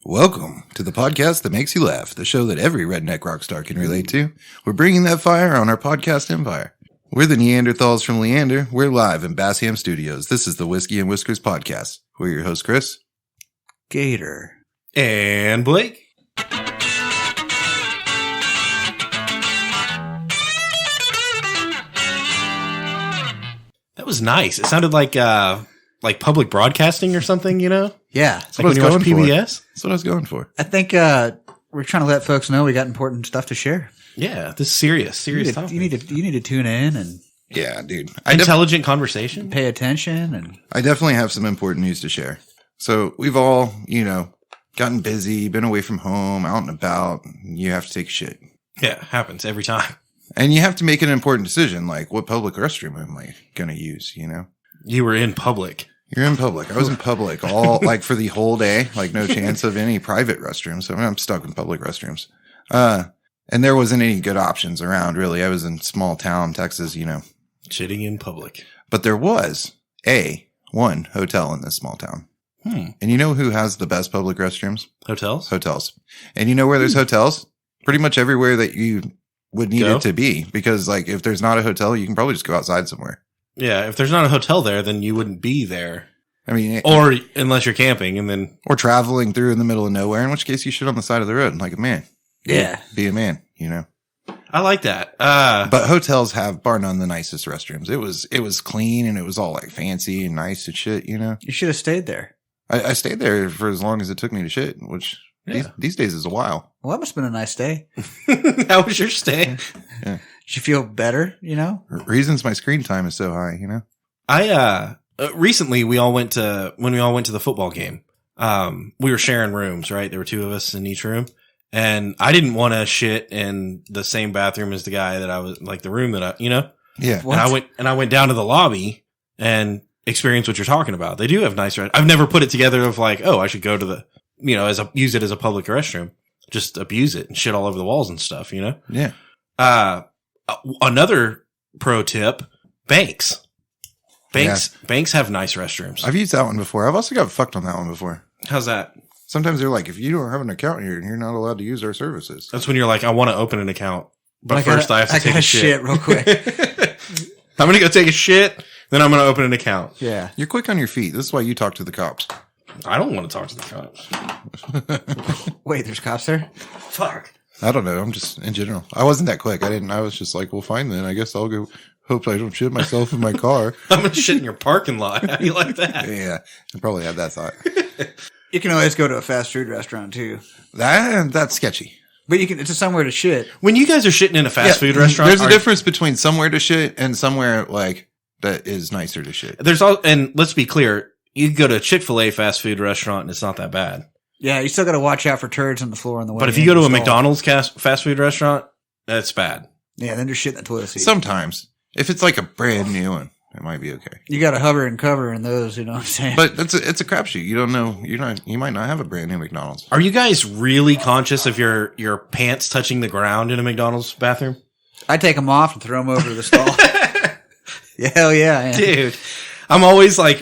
Welcome to the podcast that makes you laugh, the show that every redneck rock star can relate to. We're bringing that fire on our podcast empire. We're the Neanderthals from Leander. We're live in Bassham Studios. This is the Whiskey and Whiskers podcast. We're your host, Chris. Gator. And Blake. That was nice. It sounded like public broadcasting or something, you know? Yeah. That's Like what when I you was watch going for. PBS? That's what I was going for. I think we're trying to let folks know we got important stuff to share. Yeah, this is serious topic. You need to tune in and Yeah, dude. Intelligent conversation. pay attention. And I definitely have some important news to share. So we've all, gotten busy, been away from home, out and about. You have to take a shit. Yeah, it happens every time. And you have to make an important decision, like what public restroom am I going to use, You were in public. You're in public. I was in public all for the whole day, no chance of any private restrooms. So I'm stuck in public restrooms. And there wasn't any good options around really. I was in small town, Texas, Shitting in public. but there was one hotel in this small town. And you know who has the best public restrooms? Hotels? Hotels. And you know where there's hotels? Pretty much everywhere that you would need Go? it to be. Because if there's not a hotel, you can probably just go outside somewhere. Yeah, if there's not a hotel there, then you wouldn't be there. I mean, Or unless you're camping and then... or traveling through in the middle of nowhere, in which case you shit on the side of the road like a man. yeah, Be a man, I like that. But hotels have, bar none, the nicest restrooms. It was clean and it was all fancy and nice and shit, you should have stayed there. I stayed there for as long as it took me to shit, which these days is a while. Well, that must have been a nice day. How was your stay? Yeah. Did you feel better? Reasons my screen time is so high, I recently when we all went to the football game, we were sharing rooms, right? There were two of us in each room, and I didn't want to shit in the same bathroom as the guy that I was the room that I, Yeah. What? And I went down to the lobby and experienced what you're talking about. They do have nice I've never put it together of I should go to the, use it as a public restroom, just abuse it and shit all over the walls and stuff, Yeah. Another pro tip, banks have nice restrooms. I've used that one before. I've also got fucked on that one before. How's that? Sometimes they're like, if you don't have an account here, you're not allowed to use our services. That's when you're like, I want to open an account, but first I have to take a shit real quick. I'm going to go take a shit, then I'm going to open an account. Yeah. You're quick on your feet. This is why you talk to the cops. I don't want to talk to the cops. Wait, there's cops there? Fuck. I don't know. I'm just in general. I wasn't that quick. I was just like, well, fine then. I guess I'll go. Hope I don't shit myself in my car. I'm going to shit in your parking lot. How do you like that? Yeah. I probably had that thought. You can always go to a fast food restaurant too. That's sketchy. But it's just somewhere to shit. When you guys are shitting in a fast food restaurant, There's a difference between somewhere to shit and somewhere that is nicer to shit. And let's be clear, you can go to a Chick-fil-A fast food restaurant and it's not that bad. Yeah, you still got to watch out for turds on the floor on the way. But if you go to a McDonald's fast food restaurant, that's bad. Yeah, then there's shit in the toilet seat. Sometimes. If it's a brand new one, it might be okay. You got to hover and cover in those, you know what I'm saying? But it's a crapshoot. You don't know. You might not have a brand new McDonald's. Are you guys really conscious of your pants touching the ground in a McDonald's bathroom? I take them off and throw them over to the stall. Yeah, hell yeah, Dude. I'm always I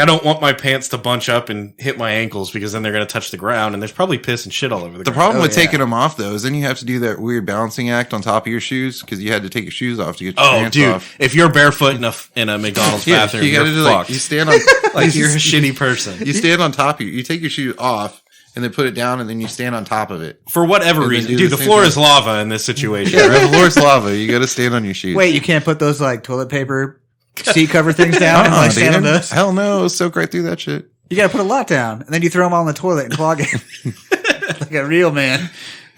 don't want my pants to bunch up and hit my ankles because then they're going to touch the ground and there's probably piss and shit all over the The ground. problem with taking them off though is then you have to do that weird balancing act on top of your shoes because you had to take your shoes off to get your pants off. If you're barefoot in a McDonald's bathroom, you you're gotta do fucked. you stand on You're a shitty person. You stand on top of you take your shoes off and then put it down and then you stand on top of it. For whatever And then reason. do Dude, the the same floor thing. is lava in this situation. Yeah, the floor's lava. You got to stand on your shoes. Wait, you can't put those toilet paper seat cover things down and stand on dude. those? Hell no, soak right through that shit. You got to put a lot down, and then you throw them all in the toilet and clog it. Like a real man.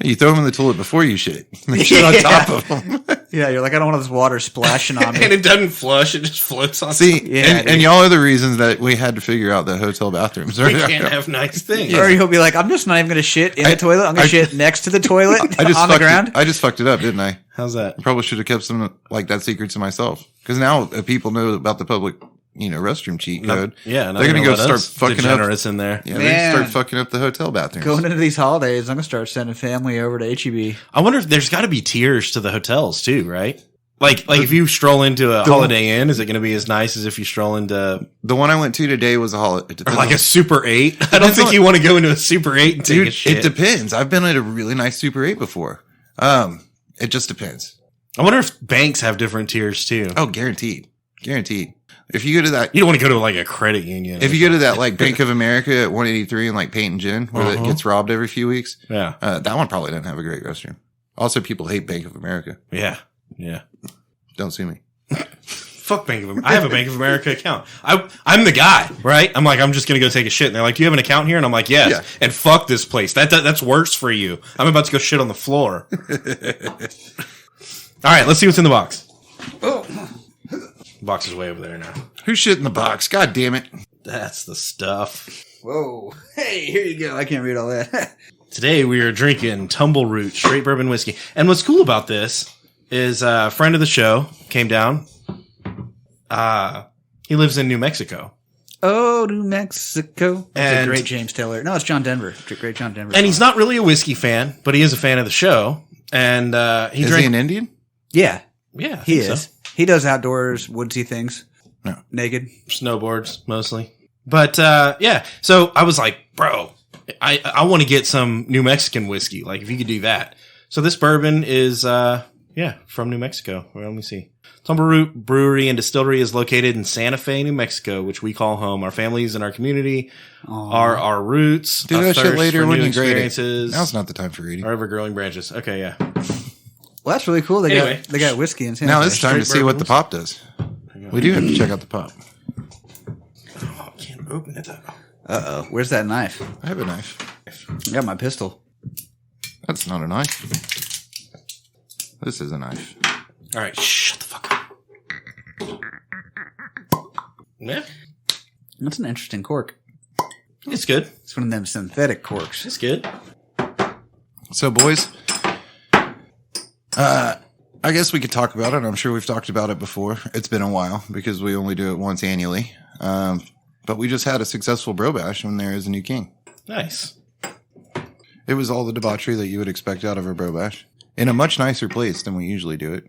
You throw them in the toilet before you shit. Then shit on top of them. Yeah, you're like, I don't want this water splashing on me. And it doesn't flush, it just floats on. See, Yeah, and y'all are the reasons that we had to figure out the hotel bathrooms. We can't have nice things. Or he'll be like, I'm just not even going to shit in the toilet. I'm going to shit next to the toilet on the ground. I just fucked it up, didn't I? How's that? I probably should have kept some that secret to myself. Because now people know about the public, restroom cheat code. Yeah, they're going to go start fucking up. Degenerates in there. Yeah, they're going to start fucking up the hotel bathrooms. Going into these holidays, I'm going to start sending family over to HEB. I wonder if there's got to be tiers to the hotels too, right? Like if you stroll into a Holiday Inn, is it going to be as nice as if you stroll into The one I went to today was a holiday. or like a Super 8? I don't think you want to go into a Super 8 and take a shit. It depends. I've been at a really nice Super 8 before. It just depends. I wonder if banks have different tiers too. Oh, guaranteed. Guaranteed. If you go to that, You don't want to go to like a credit union. if you go to that like Bank of America at 183 and like Paint and Gin, where it gets robbed every few weeks, Yeah. that one probably doesn't have a great restroom. Also, people hate Bank of America. Yeah. Yeah. Don't sue me. Fuck Bank of America. I have a Bank of America account. I'm the guy, right? I'm like, I'm just going to go take a shit. And they're like, do you have an account here? And I'm like, yes. Yeah. And fuck this place. That's worse for you. I'm about to go shit on the floor. All right, let's see what's in the box. Oh, The box is way over there now. Who's shit in the box? God damn it. That's the stuff. whoa. Hey, here you go. I can't read all that. Today we are drinking Tumble Root straight bourbon whiskey. And what's cool about this is a friend of the show came down. He lives in New Mexico. Oh, New Mexico. That's a And- great James Taylor. No, it's John Denver. Great John Denver. And he's not really a whiskey fan, but he is a fan of the show. And he Is drank. he an Indian? Yeah, Yeah, I he think is. so. He does outdoors, woodsy things. No. Naked. Snowboards mostly. But yeah, so I was like, bro, I want to get some New Mexican whiskey. Like if you could do that. So this bourbon is from New Mexico. Well, let me see. Tumble Root Brewery and Distillery is located in Santa Fe, New Mexico, which we call home. Our families and our community are our roots. Do a that shit thirst later for when new you grade it. experiences, Now's not the time for reading. Our ever-growing branches. Okay, yeah. Well, that's really cool. Anyway. They got whiskey in Santa Now Fe. it's time to see what the pop does. We do have to check out the pop. Oh, I can't open it though. Uh-oh. Where's that knife? I have a knife. I got my pistol. That's not a knife. This is a knife. All right, shut the fuck up. Yeah, That's an interesting cork. it's good. It's one of them synthetic corks. It's good. So, boys, I guess we could talk about it. I'm sure we've talked about it before. It's been a while because we only do it once annually. But we just had a successful bro bash when there is a new king. Nice. It was all the debauchery that you would expect out of a bro bash in a much nicer place than we usually do it.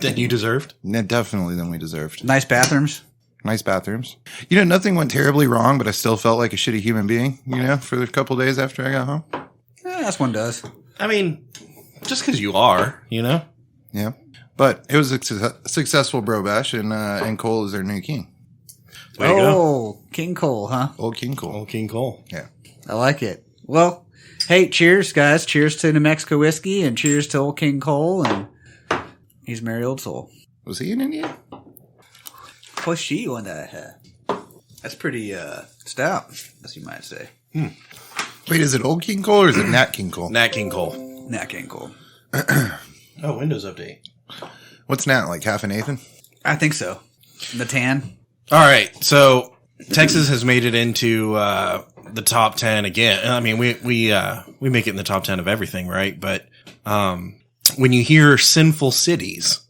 That you deserved. Definitely than we deserved. Nice bathrooms. Nice bathrooms. You know, nothing went terribly wrong, but I still felt like a shitty human being, you know, for a couple days after I got home. That's one does. I mean, just because you are, you know? Yeah. But it was a successful bro bash, and Cole is their new king. There you go. King Cole, huh? Old King Cole. Old King Cole. Yeah. I like it. Well, hey, cheers, guys. Cheers to New Mexico whiskey and cheers to old King Cole. And he's merry old soul. Was he an Indian? What's she on that? That's pretty stout, as you might say. Wait, is it Old King Cole or is it Nat King Cole? Nat King Cole. Nat King Cole. Oh, Windows update. What's Nat, like half a Nathan? I think so. The tan. All right. So Texas has made it into the top 10 again. I mean, we make it in the top 10 of everything, right? But when you hear sinful cities,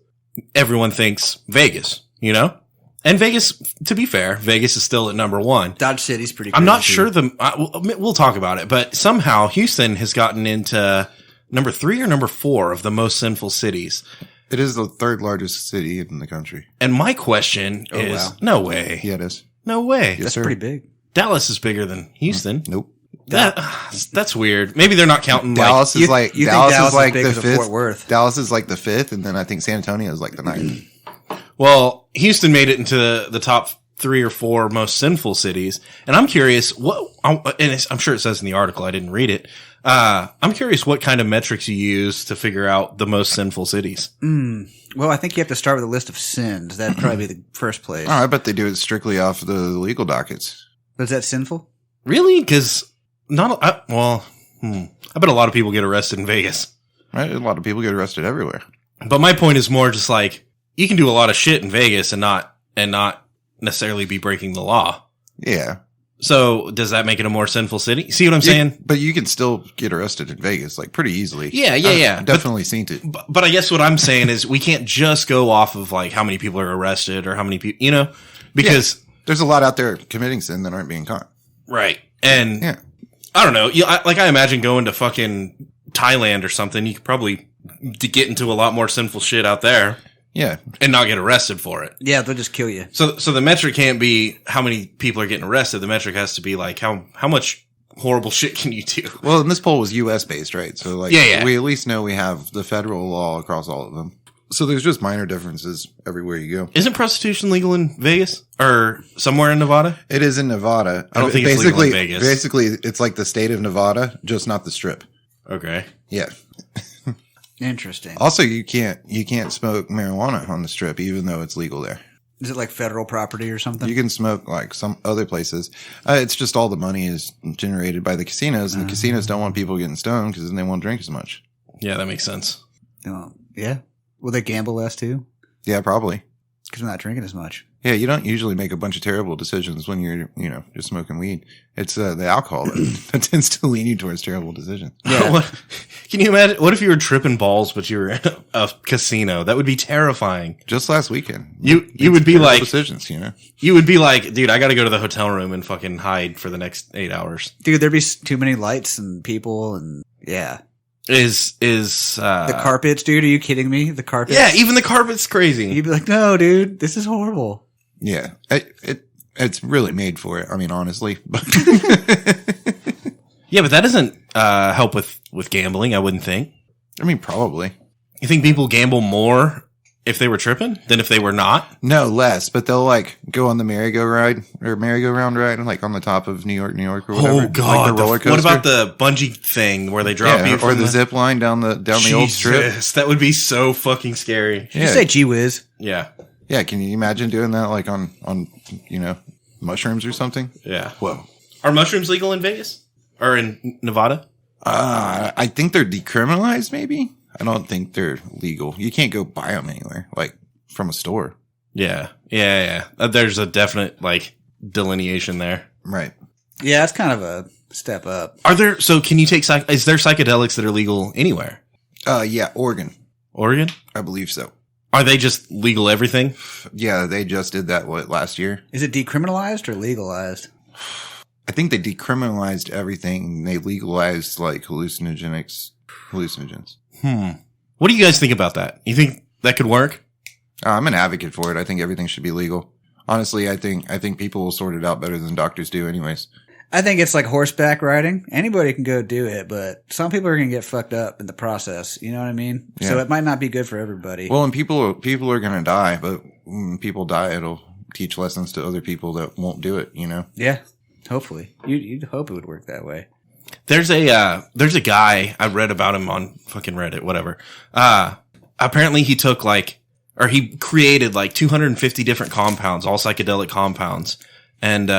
everyone thinks Vegas, you know? And Vegas, to be fair, Vegas is still at number one. Dodge City's pretty I'm not crazy, sure too. we'll talk about it, but somehow Houston has gotten into number 3 or number 4 of the most sinful cities. It is the third largest city in the country. And my question is, wow. no way. Yeah, it is. No way. Yes, That's sir. pretty big. Dallas is bigger than Houston. Nope. That's weird. Maybe they're not counting Dallas is like you think Dallas Dallas is is like big the as a fifth. Fort Worth. Dallas is like the fifth, and then I think San Antonio is like the ninth. Well, Houston made it into the top 3 or 4 most sinful cities. And I'm curious I'm sure it says in the article, I didn't read it. I'm curious what kind of metrics you use to figure out the most sinful cities. Well, I think you have to start with a list of sins. That'd probably be the first place. Oh, I bet they do it strictly off the legal dockets. Is that sinful? Really? Cause I bet a lot of people get arrested in Vegas. Right? A lot of people get arrested everywhere. But my point is more just like, you can do a lot of shit in Vegas and not necessarily be breaking the law. Yeah. So does that make it a more sinful city? See what I'm saying? But you can still get arrested in Vegas, like pretty easily. Yeah. I've definitely seen it. But I guess what I'm saying is we can't just go off of like how many people are arrested or how many people, you know, because There's a lot out there committing sin that aren't being caught. right. And Yeah. I don't know. I imagine going to fucking Thailand or something. You could probably get into a lot more sinful shit out there. Yeah. and not get arrested for it. Yeah, they'll just kill you. So the metric can't be how many people are getting arrested. The metric has to be like how much horrible shit can you do? Well, and this poll was U.S. based, right? So like, Yeah. we at least know we have the federal law across all of them. So there's just minor differences everywhere you go. Isn't prostitution legal in Vegas or somewhere in Nevada? It is in Nevada. I don't think it's legal in Vegas. Basically, it's like the state of Nevada, just not the Strip. Okay. Yeah. Interesting. Also, you can't smoke marijuana on the Strip, even though it's legal there. Is it like federal property or something? You can smoke like some other places. It's just all the money is generated by the casinos, and the casinos don't want people getting stoned because then they won't drink as much. Yeah, that makes sense. Yeah. Will they gamble less too? Yeah, probably. Because they're not drinking as much. Yeah, you don't usually make a bunch of terrible decisions when you're, just smoking weed. It's the alcohol that tends to lean you towards terrible decisions. Yeah. Can you imagine? What if you were tripping balls, but you were in a casino? That would be terrifying. Just last weekend, You would be terrible like, decisions, you would be like, dude, I got to go to the hotel room and fucking hide for the next 8 hours. Dude, there'd be too many lights and people and yeah. Is The carpets, dude, are you kidding me? The carpets? Yeah, even the carpet's crazy. You'd be like, no, dude, this is horrible. Yeah, it's really made for it. I mean, honestly, Yeah, but that doesn't help with gambling, I wouldn't think. I mean, probably You think people gamble more if they were tripping than if they were not? no less, but they'll like go on the merry-go-round ride, like on the top of New York, or whatever. Oh God! like the roller coaster. What about the bungee thing where they drop you or from the zip line down the old strip? Jesus, that would be so fucking scary. Did you say gee whiz? Yeah, Yeah, can you imagine doing that like on mushrooms or something? yeah. Whoa. Are mushrooms legal in Vegas or in Nevada? I think they're decriminalized. Maybe I don't think they're legal. You can't go buy them anywhere, like from a store. Yeah. There's a definite like delineation there. Right. Yeah, it's kind of a step up. Are there? So can you take? Is there psychedelics that are legal anywhere? Yeah, Oregon. Oregon? I believe so. Are they just legal everything? Yeah, they just did that last year. Is it decriminalized or legalized? I think they decriminalized everything. They legalized like hallucinogens. What do you guys think about that? You think that could work? I'm an advocate for it. I think everything should be legal. Honestly, I think people will sort it out better than doctors do anyways. I think it's like horseback riding. Anybody can go do it, but some people are going to get fucked up in the process. You know what I mean? Yeah. So it might not be good for everybody. Well, and people are going to die, but when people die, it'll teach lessons to other people that won't do it, Yeah. Hopefully. You'd hope it would work that way. There's a guy, I read about him on fucking Reddit, whatever. Apparently he took he created 250 different compounds, all psychedelic compounds, and,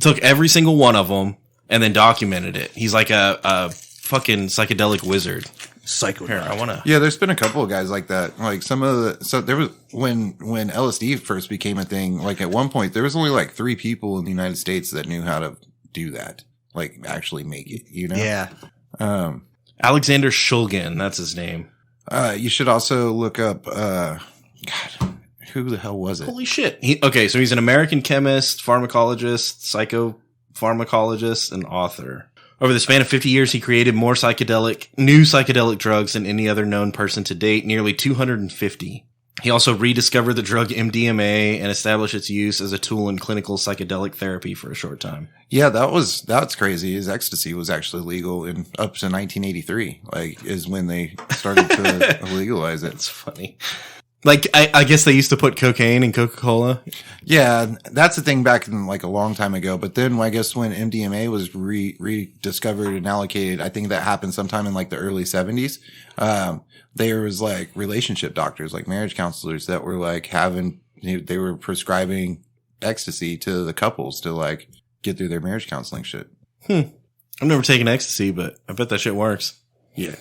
took every single one of them and then documented it. He's like a fucking psychedelic wizard. Here, I want to. Yeah, there's been a couple of guys like that. Like there was when LSD first became a thing, like at one point there was only 3 people in the United States that knew how to do that. Like actually make it, Yeah. Alexander Shulgin, that's his name. You should also look up, God, who the hell was it? Holy shit. So he's an American chemist, pharmacologist, psychopharmacologist, and author. Over the span of 50 years, he created more new psychedelic drugs than any other known person to date, nearly 250. He also rediscovered the drug MDMA and established its use as a tool in clinical psychedelic therapy for a short time. Yeah, that's crazy. His ecstasy was actually legal up to 1983, is when they started to legalize it. It's funny. I guess they used to put cocaine in Coca-Cola. Yeah, that's the thing back in a long time ago. But then I guess when MDMA was rediscovered and allocated, I think that happened sometime in the early 70s. There was relationship doctors, marriage counselors that were they were prescribing ecstasy to the couples to get through their marriage counseling shit. I've never taken ecstasy, but I bet that shit works. Yeah.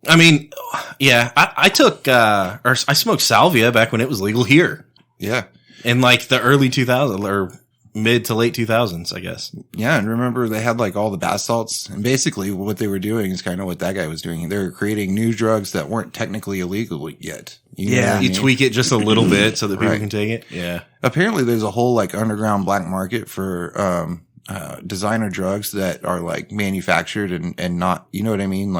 I mean, yeah, I took, or I smoked salvia back when it was legal here. Yeah. In the early 2000s or mid to late 2000s, I guess. Yeah. And remember they had all the bath salts, and basically what they were doing is kind of what that guy was doing. They were creating new drugs that weren't technically illegal yet. You tweak it just a little bit so that people Right. can take it. Yeah. Apparently there's a whole underground black market for, designer drugs that are manufactured and not, you know what I mean?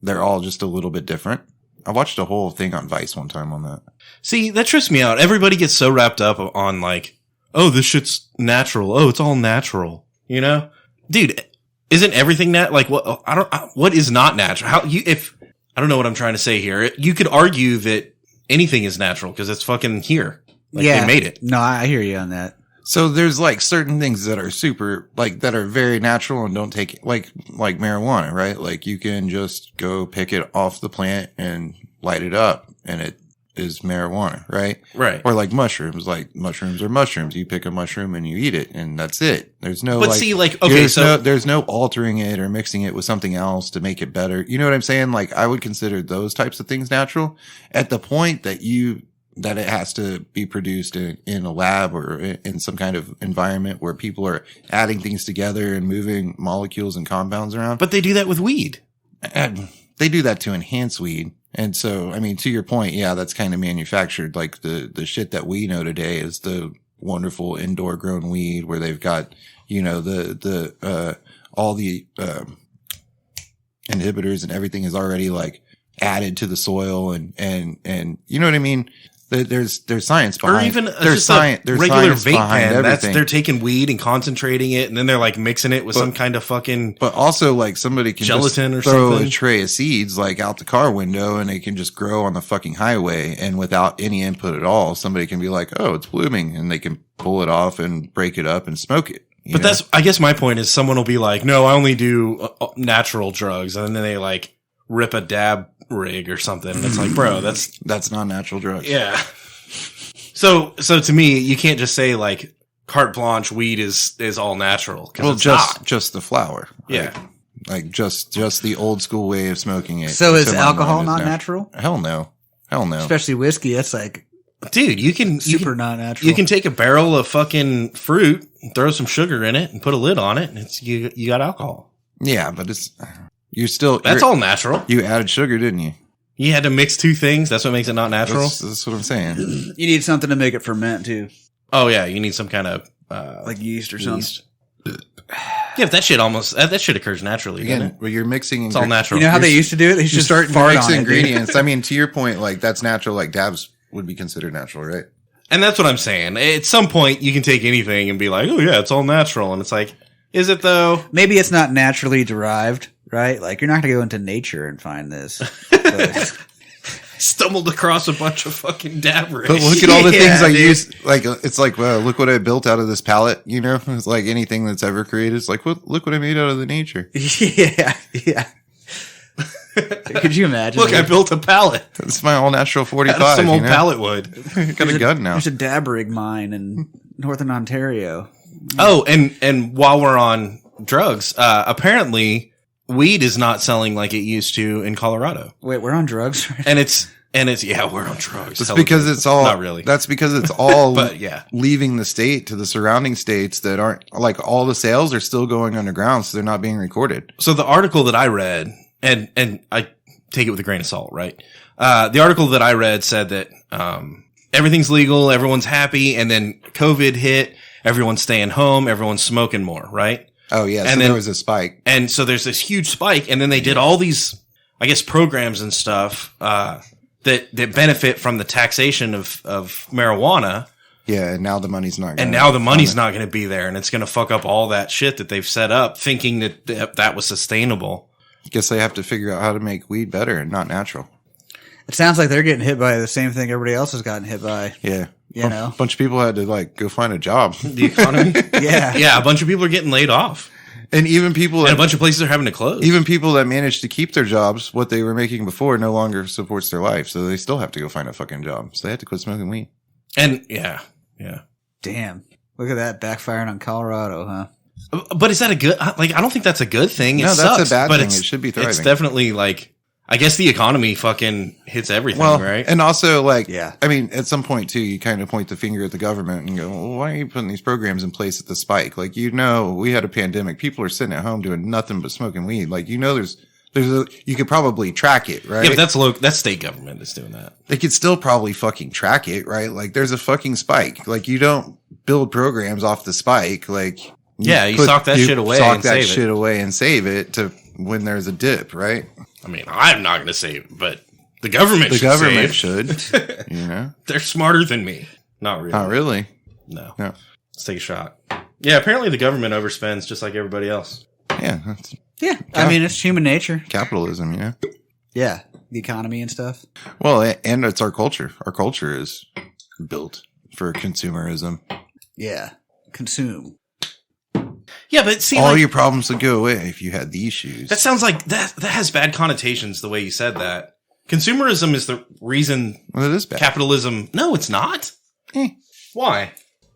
They're all just a little bit different. I watched a whole thing on Vice one time on that. See, that trips me out. Everybody gets so wrapped up on like, oh, this shit's natural. Oh, it's all natural. You know, dude, isn't everything like what? What is not natural? I don't know what I'm trying to say here. You could argue that anything is natural because it's fucking here. Like they made it. No, I hear you on that. So there's like certain things that are super, like that are very natural and don't take, like marijuana, right? Like you can just go pick it off the plant and light it up and it is marijuana, right? Right. Or like mushrooms are mushrooms. You pick a mushroom and you eat it and that's it. There's no, but like, see, like, okay, there's no altering it or mixing it with something else to make it better. You know what I'm saying? Like I would consider those types of things natural at the point that it has to be produced in a lab or in some kind of environment where people are adding things together and moving molecules and compounds around. But they do that with weed. And they do that to enhance weed. And so, I mean, to your point, yeah, that's kind of manufactured. Like the shit that we know today is the wonderful indoor grown weed where they've got, you know, all the inhibitors and everything is already like added to the soil and you know what I mean? There's science behind, or even there's regular science vape behind pen. everything. They're taking weed and concentrating it, and then they're like mixing it with some kind of fucking. But also, like somebody can gelatin just or throw something. a tray of seeds like out the car window, and they can just grow on the fucking highway, and without any input at all, somebody can be like, "Oh, it's blooming," and they can pull it off and break it up and smoke it. But that's, I guess, my point is, someone will be like, "No, I only do natural drugs," and then they like rip a dab rig or something. And it's like, bro, that's not natural drugs. Yeah. So to me, you can't just say like carte blanche weed is all natural. Well, just the flower. Right? Yeah. Like just the old school way of smoking it. So is alcohol not natural? Hell no. Especially whiskey. That's like, dude, you can not natural. You can take a barrel of fucking fruit, throw some sugar in it, and put a lid on it, and you got alcohol. Yeah, but that's all natural. You added sugar, didn't you? You had to mix two things. That's what makes it not natural. That's what I'm saying. You need something to make it ferment too. Oh yeah, you need some kind of like yeast or something. Yeah, but that shit occurs naturally. Again, where you're mixing, it's all natural. You know how they used to do it? They used to start fart mix on ingredients. I mean, to your point, like that's natural. Like dabs would be considered natural, right? And that's what I'm saying. At some point, you can take anything and be like, "Oh yeah, it's all natural," and it's like, is it though? Maybe it's not naturally derived. Right? Like, you're not going to go into nature and find this. But stumbled across a bunch of fucking dab rigs. But look at all the things I use. Like, it's like, look what I built out of this palette, you know? It's like anything that's ever created. It's like, look what I made out of the nature. Yeah. Could you imagine? Look, I built a pallet. It's my all natural 45. Out of some old pallet wood. Got a gun now. There's a dab rig mine in Northern Ontario. Oh, and while we're on drugs, apparently weed is not selling like it used to in Colorado. Wait, we're on drugs? And it's yeah, we're on drugs. It's because it's all not really. That's because it's all but yeah, leaving the state to the surrounding states that aren't like all the sales are still going underground, so they're not being recorded. So the article that I read, and I take it with a grain of salt, right? The article that I read said that everything's legal, everyone's happy, and then COVID hit, everyone's staying home, everyone's smoking more, right? Oh yeah, and so then there was a spike. And so there's this huge spike, and then they did all these, I guess, programs and stuff that benefit from the taxation of marijuana. Yeah, and now the money's not. And now the money's not going to be there, and it's going to fuck up all that shit that they've set up, thinking that was sustainable. I guess they have to figure out how to make weed better and not natural. It sounds like they're getting hit by the same thing everybody else has gotten hit by. Yeah. You know? A bunch of people had to like go find a job. The economy? Yeah. Yeah, a bunch of people are getting laid off. And even people, and a bunch of places are having to close. Even people that managed to keep their jobs, what they were making before no longer supports their life. So they still have to go find a fucking job. So they had to quit smoking weed. And yeah. Damn. Look at that backfiring on Colorado, huh? But is that a good, like, I don't think that's a good thing. No, it sucks, that's a bad but thing. It should be thriving. It's definitely like, I guess the economy fucking hits everything, right? And also, like, yeah. I mean, at some point, too, you kind of point the finger at the government and go, well, why are you putting these programs in place at the spike? Like, we had a pandemic. People are sitting at home doing nothing but smoking weed. Like, you could probably track it, right? Yeah, but that's state government that's doing that. They could still probably fucking track it, right? Like, there's a fucking spike. Like, you don't build programs off the spike. Like, you sock that shit away and save it to when there's a dip, right? I mean, I'm not going to save it, but The government The should government save. should. You know? They're smarter than me. Not really. Not really. No. No. Let's take a shot. Yeah, apparently the government overspends just like everybody else. Yeah. That's Yeah. I mean, it's human nature. capitalism, you know? Yeah. The economy and stuff. Well, and it's our culture. Our culture is built for consumerism. Yeah. Consume. Yeah, but see, All like, your problems would go away if you had these shoes. that sounds like that has bad connotations the way you said that. Consumerism is the reason Well, it is bad. capitalism. No, it's not. Eh, Why?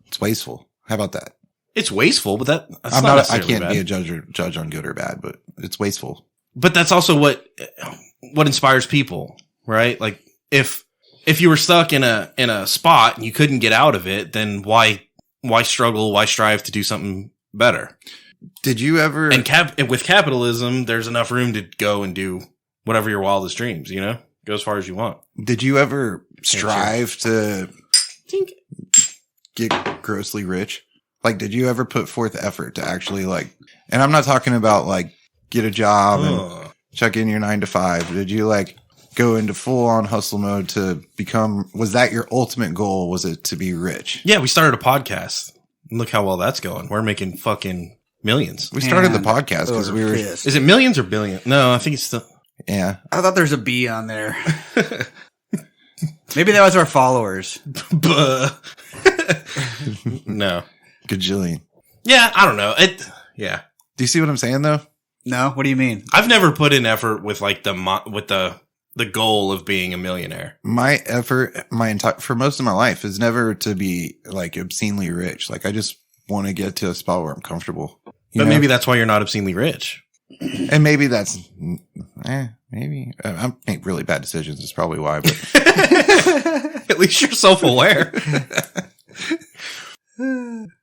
it's wasteful. How about that? It's wasteful, but that's I'm not not. I necessarily can't bad. be a judge on good or bad, but it's wasteful. But that's also what inspires people, right? Like if you were stuck in a spot and you couldn't get out of it, then why struggle? Why strive to do something better? Did you ever? And with capitalism, there's enough room to go and do whatever your wildest dreams. You know, go as far as you want. Did you ever strive to Tink. get grossly rich? Like, did you ever put forth effort to actually like? And I'm not talking about like get a job and check in your 9 to 5. Did you like go into full on hustle mode to become? Was that your ultimate goal? Was it to be rich? Yeah, we started a podcast. Look how well that's going. We're making fucking millions. We started the And podcast because we were. pissed. Is it millions or billion? No, I think it's still. Yeah. I thought there's a B on there. Maybe that was our followers. Buh. No. Gajillion. Yeah, I don't know. Yeah. Do you see what I'm saying though? No? What do you mean? I've never put in effort with like the goal of being a millionaire. My effort, for most of my life is never to be like obscenely rich. Like I just want to get to a spot where I'm comfortable. You But know? maybe that's why you're not obscenely rich. And maybe that's, maybe I make really bad decisions. Is probably why, but At least you're self-aware.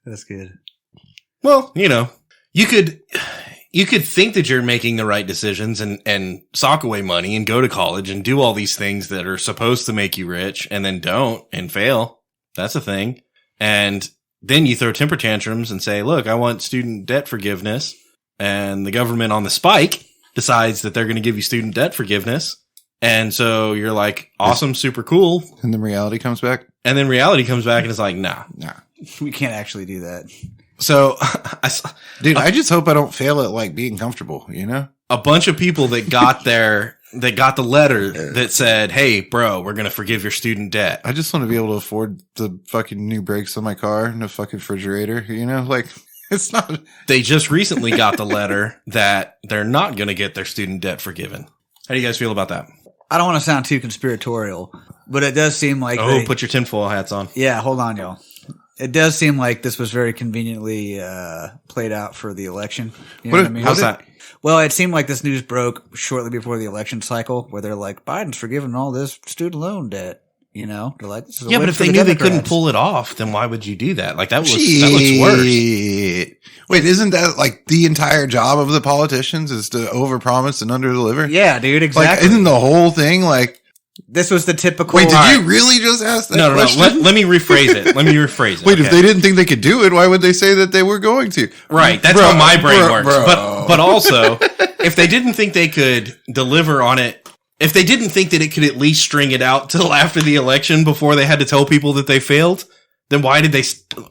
That's good. Well, you know, you could think that you're making the right decisions and sock away money and go to college and do all these things that are supposed to make you rich and then don't and fail. That's a thing. And then you throw temper tantrums and say, look, I want student debt forgiveness. And the government on the spike decides that they're going to give you student debt forgiveness. And so you're like, awesome, super cool. and then reality comes back. And then reality comes back and is like, nah. We can't actually do that. So Dude, I just hope I don't fail at like being comfortable, you know? a bunch of people that got the letter that said, hey, bro, we're going to forgive your student debt. I just want to be able to afford the fucking new brakes on my car and a fucking refrigerator, you know? Like, it's not. They just recently got the letter that they're not going to get their student debt forgiven. How do you guys feel about that? I don't want to sound too conspiratorial, but it does seem like Put your tinfoil hats on. Yeah, hold on, y'all. It does seem like this was very conveniently played out for the election. You know what I mean? How's that? Well, it seemed like this news broke shortly before the election cycle, where they're like, Biden's forgiven all this student loan debt. You know, they're like, this is a Yeah, win but if for they the knew they couldn't Democrats. pull it off, then why would you do that? Like that looks worse. Wait, isn't that like the entire job of the politicians is to overpromise and underdeliver? Yeah, dude, Like, exactly. isn't the whole thing like? This was the typical. Wait, did you really just ask that No. question? Let me rephrase it. Wait, if okay? they didn't think they could do it, why would they say that they were going to? Right. That's Bro, how my brain bro, works. bro. But also, if they didn't think they could deliver on it, if they didn't think that it could at least string it out till after the election before they had to tell people that they failed, then why did they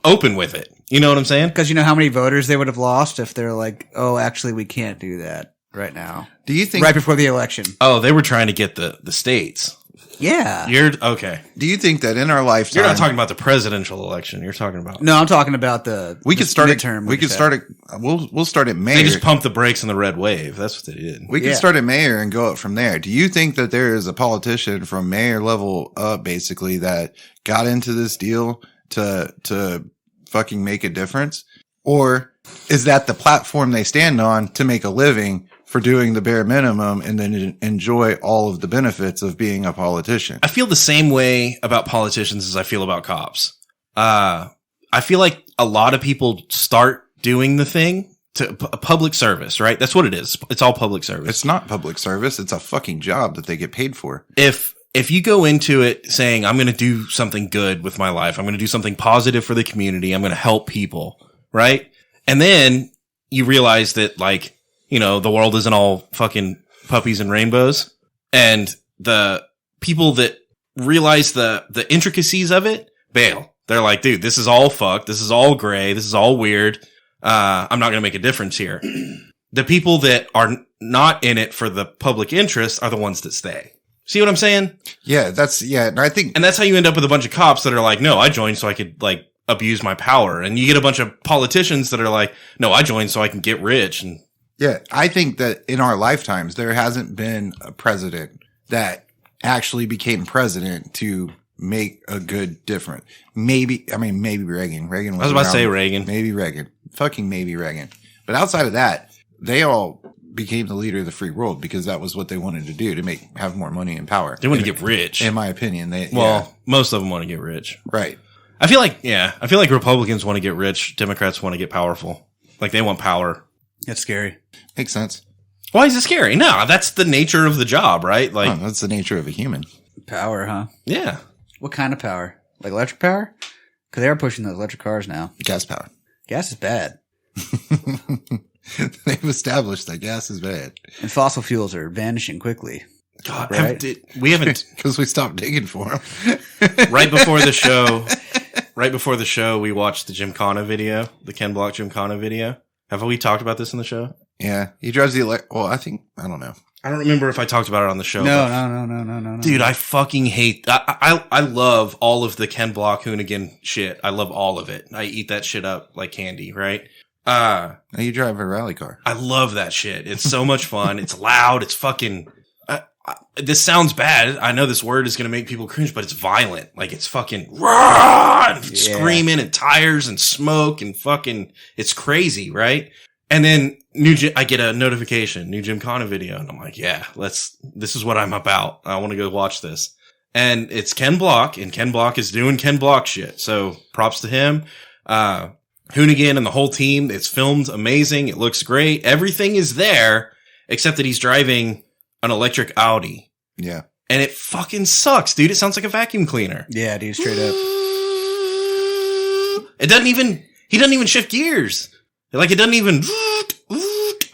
open with it? You know what I'm saying? Because you know how many voters they would have lost if they're like, oh, actually, we can't do that right now. Do you think? Right before the election. Oh, they were trying to get the states. Yeah. You're okay. Do you think that in our lifetime, You're not talking about the presidential election. You're talking about No, I'm talking about the we could start it? midterm. We could start it. We'll start at mayor. they just pumped the brakes on the red wave. That's what they did. We could Yeah. start at mayor and go up from there. Do you think that there is a politician from mayor level up, basically, that got into this deal to fucking make a difference? Or is that the platform they stand on to make a living for doing the bare minimum and then enjoy all of the benefits of being a politician? I feel the same way about politicians as I feel about cops. I feel like a lot of people start doing the thing to public service, right? That's what it is. It's all public service. It's not public service. It's a fucking job that they get paid for. If you go into it saying, I'm going to do something good with my life, I'm going to do something positive for the community, I'm going to help people, right? And then you realize that, like, you know, the world isn't all fucking puppies and rainbows, and the people that realize the intricacies of it bail. They're like, dude, this is all fucked. This is all gray. This is all weird. I'm not going to make a difference here. The people that are not in it for the public interest are the ones that stay. See what I'm saying? Yeah, and I think, and that's how you end up with a bunch of cops that are like, no, I joined so I could like abuse my power. And you get a bunch of politicians that are like, no, I joined so I can get rich. And yeah, I think that in our lifetimes, there hasn't been a president that actually became president to make a good difference. Maybe Reagan. Reagan was I was about to say around. Reagan. Maybe Reagan. Fucking maybe Reagan. But outside of that, they all became the leader of the free world because that was what they wanted to do to have more money and power. They want to get rich. In my opinion, most of them want to get rich. Right. I feel like Republicans want to get rich. Democrats want to get powerful. Like they want power. That's scary. Makes sense. Why is it scary? No, that's the nature of the job, right? Like that's the nature of a human. Power, huh? Yeah. What kind of power? Like electric power? Because they are pushing those electric cars now. Gas power. Gas is bad. They've established that gas is bad. And fossil fuels are vanishing quickly. God, right? we haven't because we stopped digging for them. Right before the show, we watched the Gymkhana video, the Ken Block Gymkhana video. Have we talked about this in the show? Yeah, he drives the I don't know. I don't remember if I talked about it on the show. No. Dude, I fucking hate. I love all of the Ken Block Hoonigan shit. I love all of it. I eat that shit up like candy, right? Now you drive a rally car. I love that shit. It's so much fun. It's loud. It's fucking. This sounds bad. I know this word is going to make people cringe, but it's violent. Like it's fucking and screaming and tires and smoke and fucking. It's crazy, right? And then I get a notification, new Gymkhana video, and I'm like, yeah, this is what I'm about. I want to go watch this. And it's Ken Block, and Ken Block is doing Ken Block shit. So props to him. Hoonigan and the whole team. It's filmed amazing. It looks great. Everything is there, except that he's driving an electric Audi. Yeah. And it fucking sucks, dude. It sounds like a vacuum cleaner. Yeah, dude, straight up. He doesn't even shift gears. Like it doesn't even,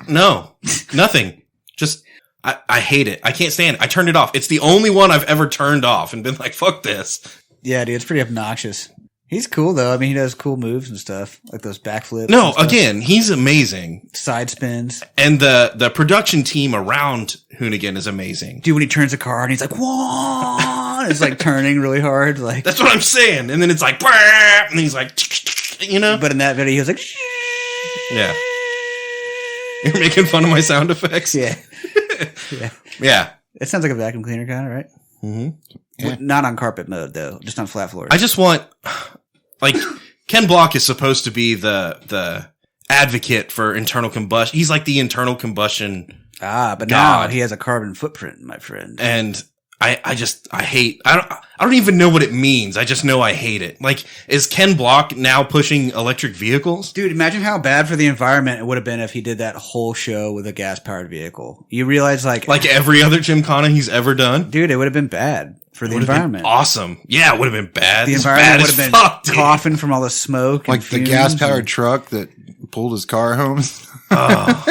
no, nothing. Just, I hate it. I can't stand it. I turned it off. It's the only one I've ever turned off and been like, fuck this. Yeah, dude, it's pretty obnoxious. He's cool though. I mean, he does cool moves and stuff, like those backflips. No, again, he's amazing. Side spins. And the production team around Hoonigan is amazing. Dude, when he turns a car and he's like, whoa, it's like turning really hard. Like that's what I'm saying. And then it's like, and he's like, you know. But in that video, he was like, yeah. You're making fun of my sound effects. Yeah. Yeah. It sounds like a vacuum cleaner kind of, right? Mm-hmm. Yeah. Not on carpet mode though, just on flat floors. I just want, like, Ken Block is supposed to be the advocate for internal combustion. He's like the internal combustion. But God. now he has a carbon footprint, my friend. And I don't even know what it means. I just know I hate it. Like, is Ken Block now pushing electric vehicles? Dude, imagine how bad for the environment it would have been if he did that whole show with a gas powered vehicle. You realize like every other Gymkhana he's ever done? Dude, it would have been bad for the environment. Awesome. Yeah, it would have been bad. The environment would have been coughing from all the smoke. Like the gas powered truck that pulled his car home. Oh.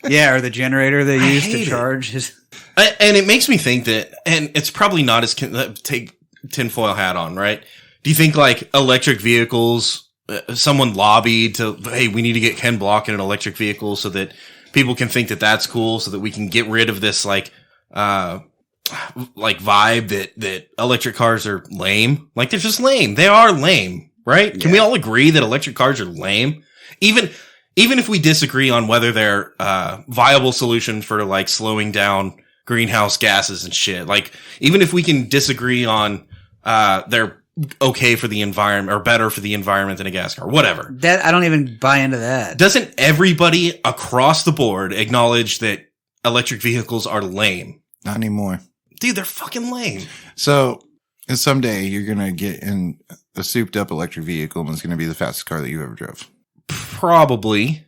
Yeah, or the generator they used to charge his. And it makes me think that, and it's probably not as, take tinfoil hat on, right? Do you think like electric vehicles, someone lobbied to, hey, we need to get Ken Block in an electric vehicle so that people can think that that's cool, so that we can get rid of this like vibe that electric cars are lame. Like they're just lame. They are lame, right? Yeah. Can we all agree that electric cars are lame? Even if we disagree on whether they're viable solution for like slowing down greenhouse gases and shit. Like, even if we can disagree on, they're okay for the environment or better for the environment than a gas car, whatever. That, I don't even buy into that. Doesn't everybody across the board acknowledge that electric vehicles are lame? Not anymore. Dude, they're fucking lame. So, someday you're going to get in a souped up electric vehicle and it's going to be the fastest car that you ever drove. Probably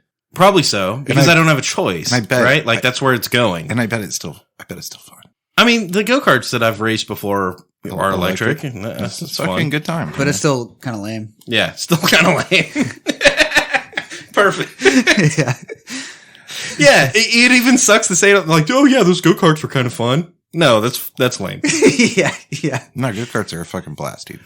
so, because I don't have a choice, right? Like that's where it's going. And I bet it's still fun. I mean, the go-karts that I've raced before are electric. That's fucking fun. Good time. But it's still kind of lame. Yeah, still kind of lame. Perfect. Yeah. Yeah, it even sucks to say like, oh yeah, those go-karts were kind of fun. No, that's lame. Yeah. No, go-karts are a fucking blast, dude.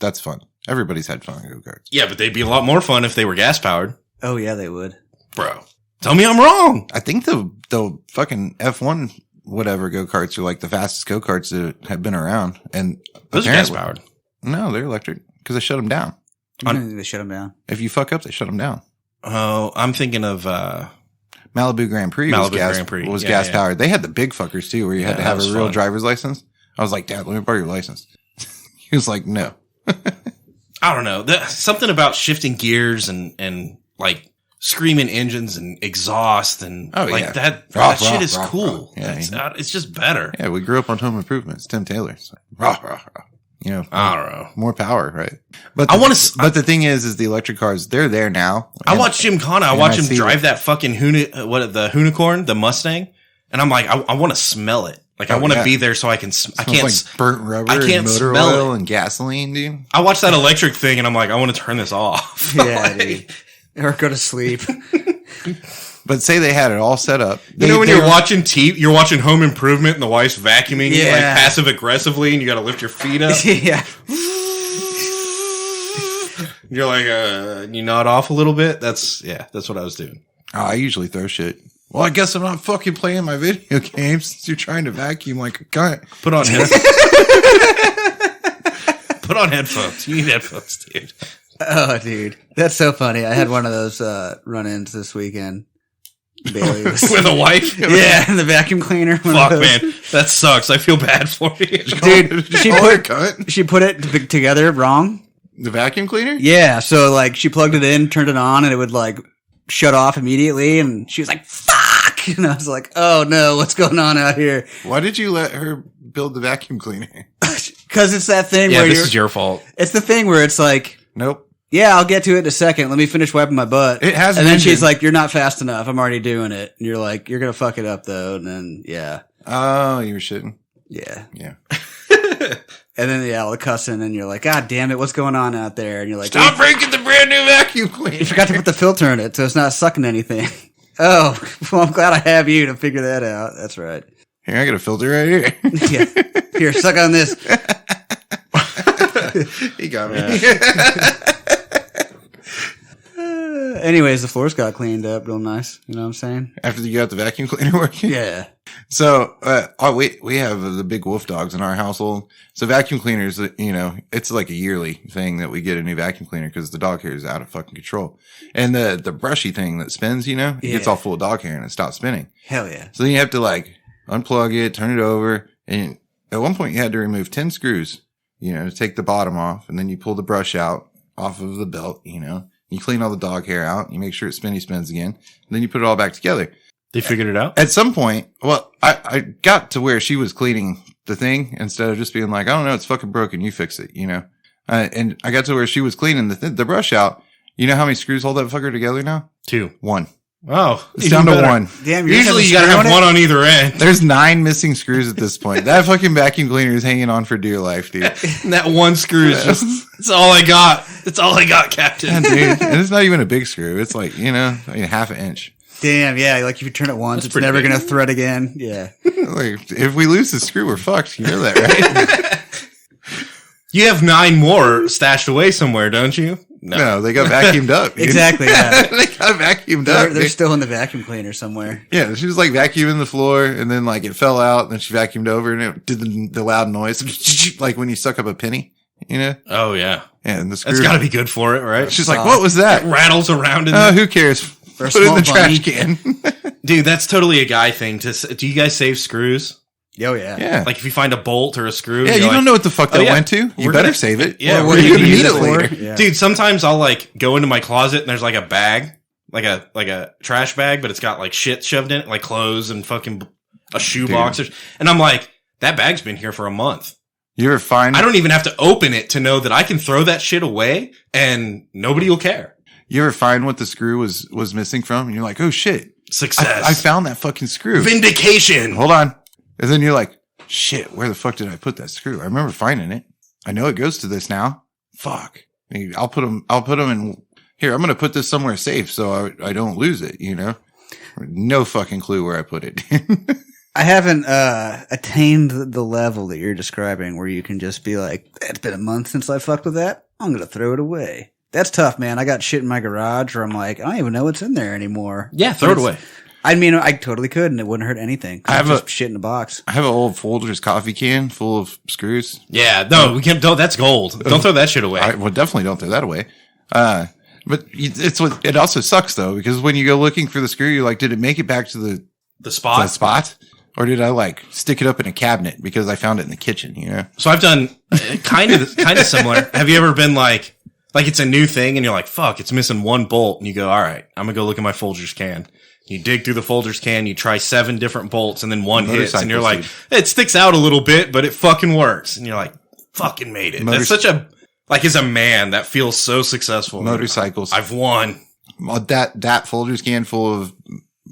That's fun. Everybody's had fun on go-karts. Yeah, but they'd be a lot more fun if they were gas powered. Oh yeah, they would. Bro, tell me I'm wrong. I think the fucking F1 whatever go-karts are like the fastest go-karts that have been around. And Those are gas powered. No, they're electric because they shut them down. They shut them down. If you fuck up, they shut them down. Oh, I'm thinking of Malibu Grand Prix was gas powered. They had the big fuckers too, where you had to have a real driver's license. I was like, Dad, let me borrow your license. He was like, no. I don't know. Something about shifting gears and like screaming engines and exhaust and that shit is cool. Yeah, it's just better. Yeah, we grew up on Home Improvement. It's Tim Taylor. So, you know, I don't know. More power, right? But But the thing is the electric cars, they're there now. I watch Jim Connor. I watch him drive that fucking the Unicorn, the Mustang, and I'm like, I want to smell it. Like, I want to be there so I can. I can't like burnt rubber. I can't and motor smell oil it. And gasoline, dude. I watch that electric thing, and I'm like, I want to turn this off. Yeah, dude. Or go to sleep. But say they had it all set up. When you're watching you're watching Home Improvement, and the wife's vacuuming like passive aggressively, and you got to lift your feet up. Yeah. You're like, you nod off a little bit. That's what I was doing. Oh, I usually throw shit. Well, I guess I'm not fucking playing my video games since you're trying to vacuum like a cunt. Put on headphones. Put on headphones. You need headphones, dude. Oh, dude. That's so funny. I had one of those run-ins this weekend. Bailey was, with a wife? Yeah, the vacuum cleaner. Fuck, man. That sucks. I feel bad for you. Dude, she put it together wrong. The vacuum cleaner? Yeah, so like she plugged it in, turned it on, and it would like shut off immediately, and she was like, fuck! And I was like, oh no, what's going on out here? Why did you let her build the vacuum cleaner? Because it's that thing where this is your fault. It's the thing where it's like, nope. Yeah, I'll get to it in a second. Let me finish wiping my butt. It has, and then she's like, "You're not fast enough. I'm already doing it." And you're like, "You're gonna fuck it up, though." And then, yeah. Oh, you were shitting. Yeah. Yeah. And then, all the cussing, and you're like, "God damn it, what's going on out there?" And you're like, "Stop breaking the brand new vacuum cleaner." You forgot to put the filter in it, so it's not sucking anything. Oh, well, I'm glad I have you to figure that out. That's right. Here, I got a filter right here. Yeah. Here, suck on this. He got me. Anyways, the floors got cleaned up real nice. You know what I'm saying? After you got the vacuum cleaner working? Yeah. So, we have the big wolf dogs in our household. So vacuum cleaners, it's like a yearly thing that we get a new vacuum cleaner because the dog hair is out of fucking control. And the brushy thing that spins, it gets all full of dog hair and it stops spinning. Hell yeah. So then you have to like unplug it, turn it over. And at one point you had to remove 10 screws, to take the bottom off. And then you pull the brush out off of the belt, You clean all the dog hair out. You make sure it spins again. And then you put it all back together. They figured it out? At some point, well, I got to where she was cleaning the thing instead of just being like, I don't know, it's fucking broken. You fix it, and I got to where she was cleaning the brush out. You know how many screws hold that fucker together now? 2. 1. Oh, it's down to better. 1. Damn, usually you gotta have one on either end. There's 9 missing screws at this point. That fucking vacuum cleaner is hanging on for dear life, dude. And that one screw is it's all I got. It's all I got, Captain. Yeah, dude. And it's not even a big screw. It's like, half an inch. Damn, yeah. Like if you turn it once, it's never going to thread again. Yeah. Like, if we lose the screw, we're fucked. You know that, right? You have 9 more stashed away somewhere, don't you? No, they got vacuumed up. Exactly. Yeah. They got vacuumed up. They're still in the vacuum cleaner somewhere. Yeah, she was like vacuuming the floor, and then like it fell out, and then she vacuumed over, and it did the loud noise, like when you suck up a penny, Oh yeah. Yeah, and the screw. It's got to be good for it, right? She's like, "What was that?" It rattles around. Who cares? Put it in the trash can. Dude, that's totally a guy thing. Do you guys save screws? Oh yeah. Yeah. Like if you find a bolt or a screw. Yeah, you don't know what the fuck that went to. You better save it. Yeah, what are you going to use it for? Yeah. Dude, sometimes I'll like go into my closet and there's like a bag, like a trash bag, but it's got like shit shoved in it, like clothes and fucking a shoebox. And I'm like, that bag's been here for a month. You ever find? I don't even have to open it to know that I can throw that shit away and nobody will care. You ever find what the screw was missing from? And you're like, oh shit. Success. I found that fucking screw. Vindication. Hold on. And then you're like, shit, where the fuck did I put that screw? I remember finding it. I know it goes to this now. Fuck. I'll put them in here. I'm going to put this somewhere safe so I don't lose it, No fucking clue where I put it. I haven't attained the level that you're describing where you can just be like, it's been a month since I fucked with that. I'm going to throw it away. That's tough, man. I got shit in my garage where I'm like, I don't even know what's in there anymore. Yeah, throw it away. I mean, I totally could, and it wouldn't hurt anything. I have just shit in a box. I have an old Folgers coffee can full of screws. Yeah, no, we can't. That's gold. Don't throw that shit away. Well, definitely don't throw that away. But it also sucks though, because when you go looking for the screw, you're like, did it make it back to the spot? Or did I like stick it up in a cabinet because I found it in the kitchen, you know? So I've done kind of similar. Have you ever been like it's a new thing and you're like, fuck, it's missing one bolt, and you go, all right, I'm gonna go look at my Folgers can. You dig through the Folgers can, you try 7 different bolts, and then one hits, and you're like, it sticks out a little bit, but it fucking works. And you're like, fucking made it. That's such a, like, as a man, that feels so successful. Motorcycles. I've won. That Folgers can full of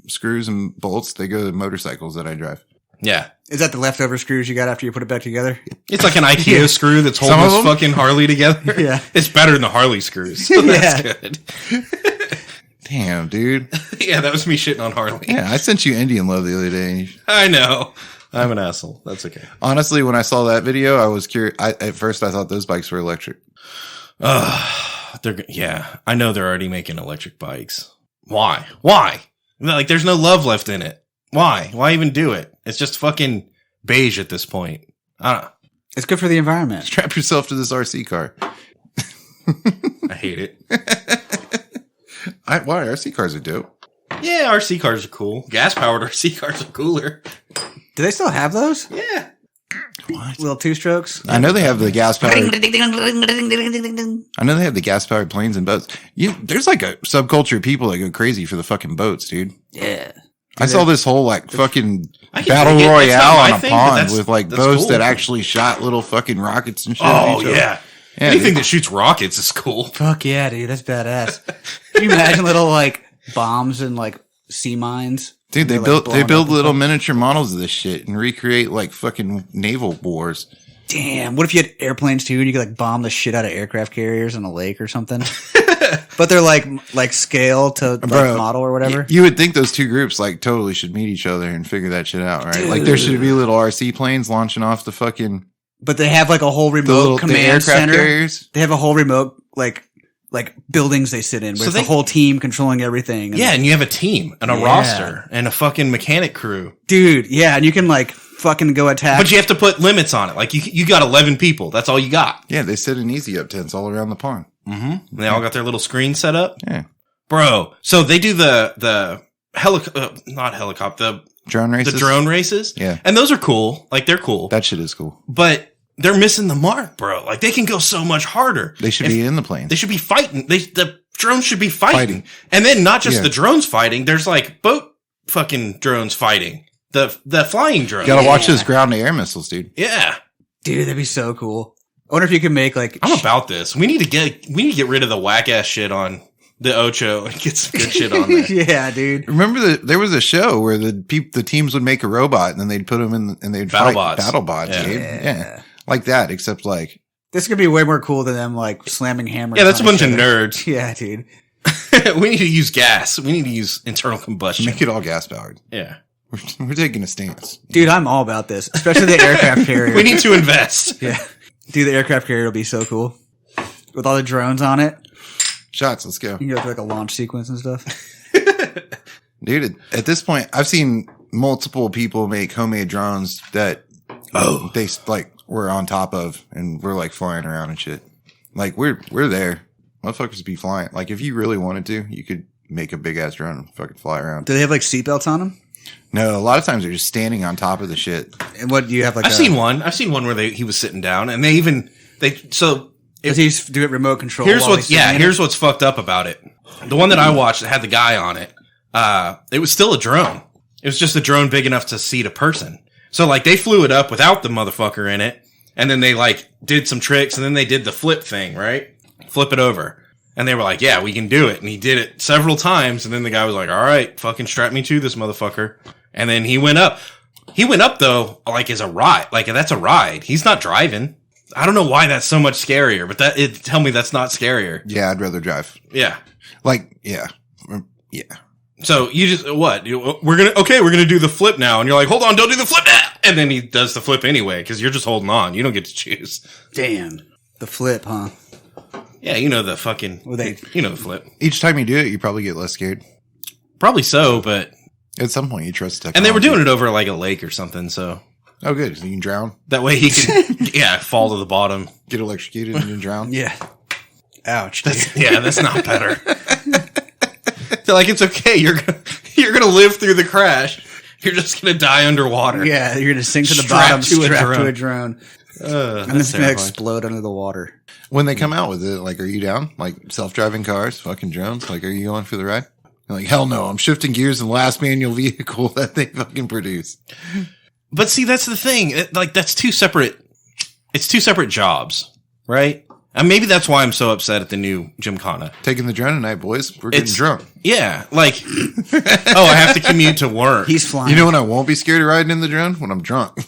screws and bolts, they go to motorcycles that I drive. Yeah. Is that the leftover screws you got after you put it back together? It's like an IKEA screw that's holding this fucking Harley together. Yeah. It's better than the Harley screws. So that's good. Damn, dude. Yeah, that was me shitting on Harley. Yeah, I sent you Indian Love the other day. I know. I'm an asshole. That's okay. Honestly, when I saw that video, I was curious. At first, I thought those bikes were electric. Yeah, I know they're already making electric bikes. Why? Like, there's no love left in it. Why even do it? It's just fucking beige at this point. I don't know. It's good for the environment. Strap yourself to this RC car. I hate it. Why? RC cars are dope. Yeah, RC cars are cool. Gas-powered RC cars are cooler. Do they still have those? Yeah. What? Little 2-strokes? I know they have the gas-powered. I know they have the gas-powered planes and boats. There's like a subculture of people that go crazy for the fucking boats, dude. Yeah. I saw this whole like fucking battle royale on a pond with like boats that actually shot little fucking rockets and shit. Oh yeah. Anything that shoots rockets is cool. Fuck yeah, dude. That's badass. Can you imagine little like bombs and like sea mines? Dude, they build little miniature models of this shit and recreate like fucking naval wars. Damn. What if you had airplanes too and you could like bomb the shit out of aircraft carriers in a lake or something? But they're like scale to like model or whatever. You would think those two groups like totally should meet each other and figure that shit out, right? Dude. Like there should be little RC planes launching off the fucking. But they have like a whole remote command center. Carriers. They have a whole remote like buildings they sit in with the whole team controlling everything. Yeah, and you have a team and a roster and a fucking mechanic crew. Dude, yeah, and you can like fucking go attack. But you have to put limits on it. Like you got 11 people. That's all you got. Yeah, they sit in easy up tents all around the pond. Mm-hmm. They all got their little screen set up. Yeah. Bro, so they do the drone races. The drone races. Yeah. And those are cool. Like they're cool. That shit is cool. But they're missing the mark, bro. Like they can go so much harder. They should be in the planes. They should be fighting. The drones should be fighting. And then not just the drones fighting, there's like boat fucking drones fighting. The flying drones. You gotta watch those ground to air missiles, dude. Yeah. Dude, that'd be so cool. I wonder if you could make like I'm about this. We need to get rid of the whack ass shit on the Ocho and get some good shit on there. Yeah, dude. Remember there was a show where the teams would make a robot and then they'd put them in and they'd fight BattleBots. Yeah. Like that, except like this could be way more cool than them like slamming hammers. Yeah, that's a bunch of nerds. Yeah, dude. We need to use gas. We need to use internal combustion. Make it all gas powered. Yeah. We're taking a stance. Dude, I'm all about this. Especially the aircraft carrier. We need to invest. Yeah. Dude, the aircraft carrier will be so cool. With all the drones on it. Shots, let's go. You can go through like a launch sequence and stuff. Dude, at this point, I've seen multiple people make homemade drones that they like we're on top of and we're like flying around and shit. Like we're there. Motherfuckers be flying. Like if you really wanted to, you could make a big ass drone and fucking fly around. Do they have like seatbelts on them? No, a lot of times they're just standing on top of the shit. And what do you have like? I've seen one where he was sitting down and does he do it remote control? Here's what's fucked up about it. The one that I watched that had the guy on it, it was still a drone. It was just a drone big enough to seat a person. So like they flew it up without the motherfucker in it, and then they like did some tricks, and then they did the flip thing, right? Flip it over. And they were like, yeah, we can do it. And he did it several times, and then the guy was like, all right, fucking strap me to this motherfucker. And then he went up. He went up though, like as a ride. Like that's a ride. He's not driving. I don't know why that's so much scarier, but tell me that's not scarier. Yeah, I'd rather drive. Yeah. Like, yeah. So you just, what? We're going to do the flip now. And you're like, hold on, don't do the flip now. And then he does the flip anyway, because you're just holding on. You don't get to choose. Damn. The flip, huh? Yeah, you know the fucking, you know the flip. Each time you do it, you probably get less scared. Probably so, but. At some point, you trust technology. And they were doing it over like a lake or something, so. Oh, good. So you can drown. That way he can, fall to the bottom. Get electrocuted and then drown. Yeah. Ouch. That's not better. They're like, it's okay. You're gonna live through the crash. You're just gonna die underwater. Yeah, you're gonna sink to the Strapped bottom, to a strapped drone. to a drone. And it's gonna explode under the water. When they come out with it, like, are you down? Like, self-driving cars, fucking drones? Like, are you going for the ride? You're like, hell no. I'm shifting gears in the last manual vehicle that they fucking produce. But see, that's the thing. That's two separate. It's two separate jobs, right? And maybe that's why I'm so upset at the new Gymkhana. Taking the drone tonight, boys. We're getting drunk. Yeah, like, I have to commute to work. He's flying. You know when I won't be scared of riding in the drone? When I'm drunk.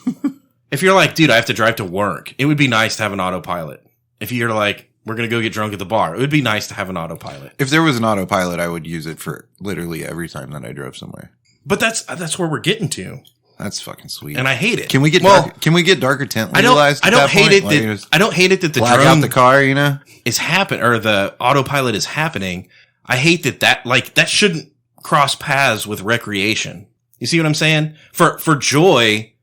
If you're like, dude, I have to drive to work, it would be nice to have an autopilot. If you're like, we're going to go get drunk at the bar, it would be nice to have an autopilot. If there was an autopilot, I would use it for literally every time that I drove somewhere. But that's where we're getting to. That's fucking sweet. And I hate it. Can we get darker tent I don't legalized? hate it that I don't hate it that the black drone out the car, you know, is happen or the autopilot is happening. I hate that shouldn't cross paths with recreation. You see what I'm saying? For joy,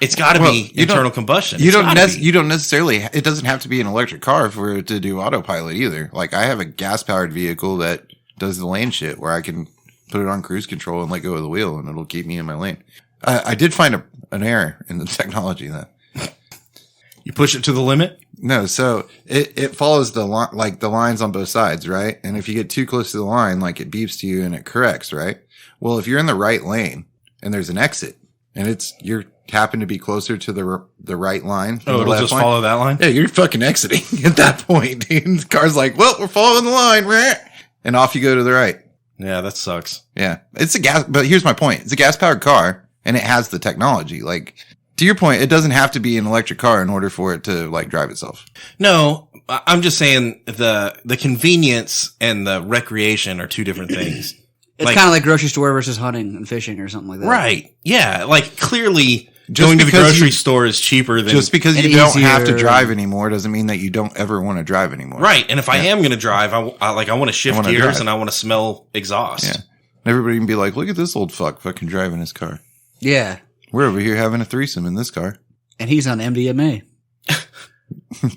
it's got to be internal combustion. You don't necessarily. It doesn't have to be an electric car for it to do autopilot either. Like I have a gas powered vehicle that does the lane shit where I can put it on cruise control and let go of the wheel and it'll keep me in my lane. I did find an error in the technology though. You push it to the limit? No, so it follows the lines on both sides, right? And if you get too close to the line, like it beeps to you and it corrects, right? Well, if you're in the right lane and there's an exit and you're happen to be closer to the right line. Oh, it'll just follow that line? Yeah, you're fucking exiting at that point, dude. The car's like, well, we're following the line, and off you go to the right. Yeah, that sucks. Yeah, but here's my point. It's a gas powered car. And it has the technology. Like, to your point, it doesn't have to be an electric car in order for it to, like, drive itself. No, I'm just saying the convenience and the recreation are two different things. It's kind of like grocery store versus hunting and fishing or something like that. Right. Yeah. Like, clearly, going to the grocery store is cheaper than... Just because you don't have to drive anymore doesn't mean that you don't ever want to drive anymore. Right. And if I am going to drive, I want to shift gears and I want to smell exhaust. Yeah. And everybody can be like, look at this old fucking driving his car. Yeah. We're over here having a threesome in this car. And he's on MDMA.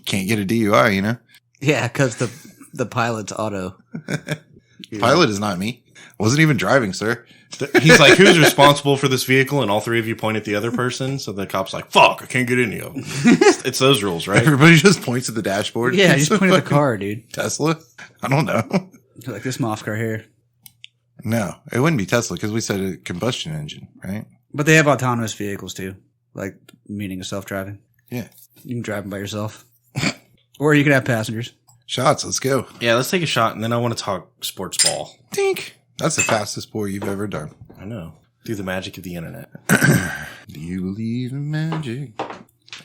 Can't get a DUI, you know? Yeah, because the pilot's auto. Pilot is not me. Wasn't even driving, sir. He's like, who's responsible for this vehicle? And all three of you point at the other person. So the cop's like, fuck, I can't get any of them. It's those rules, right? Everybody just points at the dashboard. Yeah, just point at the car, dude. Tesla? I don't know. Like this moth car here. No, it wouldn't be Tesla because we said a combustion engine, right? But they have autonomous vehicles too, like meaning self-driving. Yeah. You can drive them by yourself. Or you can have passengers. Shots, let's go. Yeah, let's take a shot, and then I want to talk sports ball. Tink. That's the fastest pour you've ever done. I know. Through the magic of the internet. Do you believe in magic?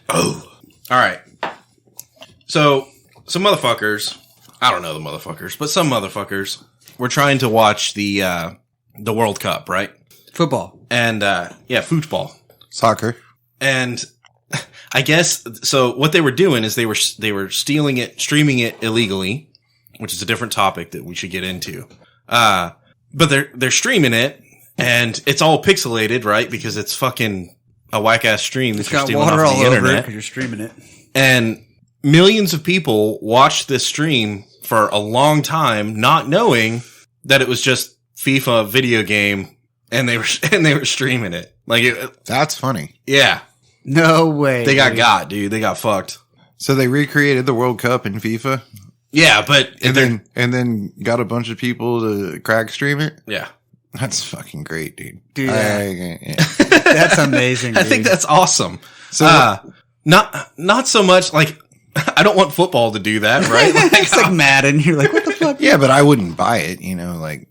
Oh. All right. So, some motherfuckers, I don't know the motherfuckers, but some motherfuckers were trying to watch the World Cup, right? Football. And, football. Soccer. And I guess, so what they were doing is they were stealing it, streaming it illegally, which is a different topic that we should get into. But they're streaming it and it's all pixelated, right? Because it's fucking a whack ass stream that you're stealing off the internet. Because you're streaming it. And millions of people watched this stream for a long time, not knowing that it was just FIFA video game. And they were streaming it. That's funny. Yeah. No way. They got, dude. They got fucked. So they recreated the World Cup in FIFA? Yeah, but and then got a bunch of people to crack stream it? Yeah. That's fucking great, dude. Dude, that's amazing. I think that's awesome. So not so much like I don't want football to do that, right? It's like Madden. You're like, what the fuck? Yeah, but I wouldn't buy it, you know, like.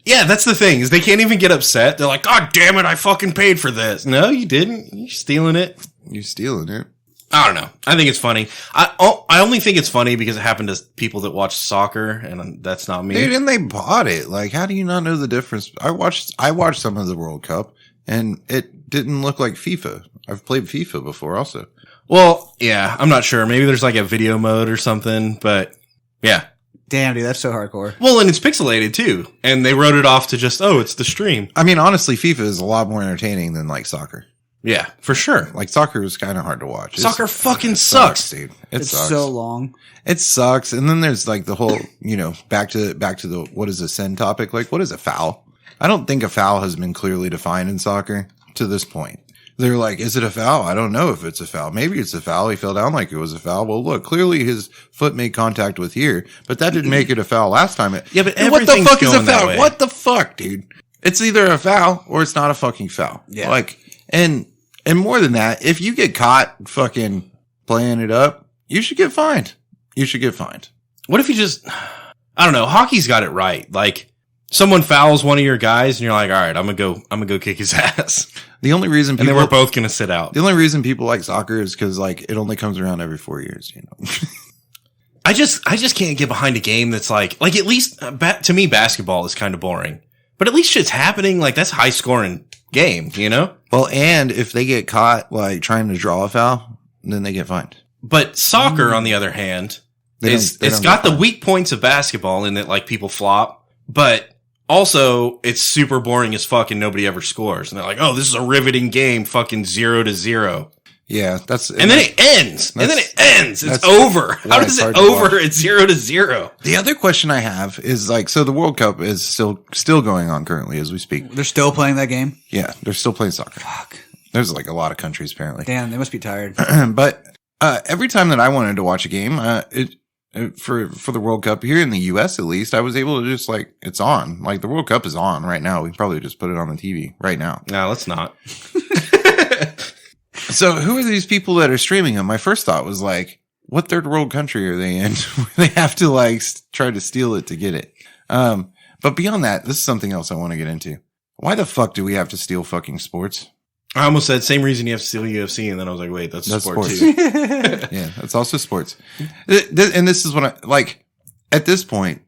Yeah, that's the thing, is they can't even get upset. They're like, God damn it, I fucking paid for this. No, you didn't. You're stealing it. You're stealing it. I don't know. I think it's funny. I only think it's funny because it happened to people that watch soccer, and that's not me. Dude, and they bought it. Like, how do you not know the difference? I watched some of the World Cup, and it didn't look like FIFA. I've played FIFA before also. Well, yeah, I'm not sure. Maybe there's like a video mode or something, but yeah. Damn, dude, that's so hardcore. Well, and it's pixelated too, and they wrote it off to just, it's the stream. I mean, honestly, FIFA is a lot more entertaining than like soccer. Yeah, for sure. Like soccer is kind of hard to watch. Soccer fucking sucks, dude. It's sucks. so long. It sucks. And then there's like the whole, back to the what is a sin topic? Like, what is a foul? I don't think a foul has been clearly defined in soccer to this point. They're like, is it a foul? I don't know if it's a foul. Maybe it's a foul. He fell down like it was a foul. Well, look, clearly his foot made contact with here, but that didn't make it a foul last time. Yeah, but what the fuck is a going that foul? way. What the fuck, dude? It's either a foul or it's not a fucking foul. Yeah. Like, and more than that, if you get caught fucking playing it up, you should get fined. You should get fined. What if you just, I don't know, hockey's got it right. Like, someone fouls one of your guys and you're like, all right, I'm gonna go kick his ass. The only reason And then we're both gonna sit out. The only reason people like soccer is because like it only comes around every 4 years, I just can't get behind a game that's like at least to me basketball is kind of boring, but at least shit's happening. Like that's high scoring game, Well, and if they get caught like trying to draw a foul, then they get fined. But soccer, on the other hand, it's got the weak points of basketball in that like people flop, but also it's super boring as fuck and nobody ever scores. And they're like, oh, this is a riveting game, fucking 0-0. Yeah, and then it ends. It's over. How does it over at 0-0? The other question I have is like, so the World Cup is still going on currently as we speak. They're still playing that game? Yeah, they're still playing soccer. Fuck. There's like a lot of countries apparently. Damn, they must be tired. But every time that I wanted to watch a game, for the World Cup here in the US at least, I was able to just like, it's on. Like the World Cup is on right now. We can probably just put it on the TV right now. No, let's not. So who are these people that are streaming them? My first thought was like, what third world country are they in? They have to like try to steal it to get it. But beyond that, this is something else I want to get into. Why the fuck do we have to steal fucking sports? I almost said same reason you have to steal UFC, and then I was like, wait, that's sports. too. Yeah, that's also sports. And this is what I like at this point.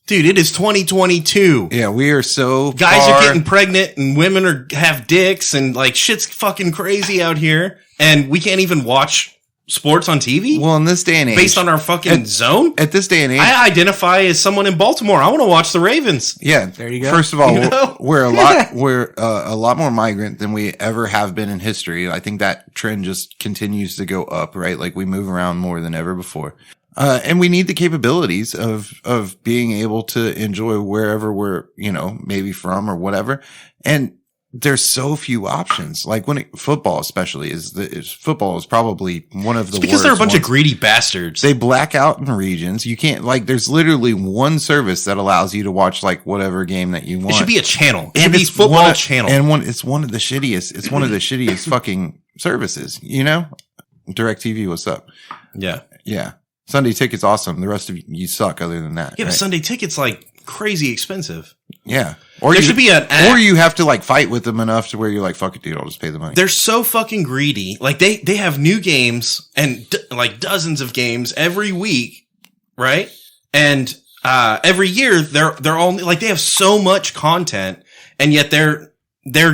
Dude, it is 2022. Yeah, we are so guys are getting pregnant and women have dicks and like shit's fucking crazy out here, and we can't even watch sports on TV. Well, in this day and age, based on our fucking zone. At this day and age, I identify as someone in Baltimore. I want to watch the Ravens. Yeah, there you go. First of all, we're a lot more migrant than we ever have been in history. I think that trend just continues to go up. Right, like we move around more than ever before. And we need the capabilities of being able to enjoy wherever we're, maybe from or whatever. And there's so few options. Like football, especially football is probably one of the worst. Because they're a bunch of greedy bastards. They black out in regions. You can't there's literally one service that allows you to watch like whatever game that you want. It should be a channel. It should be football channel. And it's one of the shittiest. It's one of the shittiest fucking services, DirecTV, what's up? Yeah. Yeah. Sunday Ticket's awesome. The rest of you suck other than that. Yeah, right? but Sunday Ticket's like crazy expensive. Yeah. Or there should be or you have to like fight with them enough to where you're like, fuck it, dude, I'll just pay the money. They're so fucking greedy. Like they have new games and like dozens of games every week, right? And every year they're all like they have so much content, and yet they're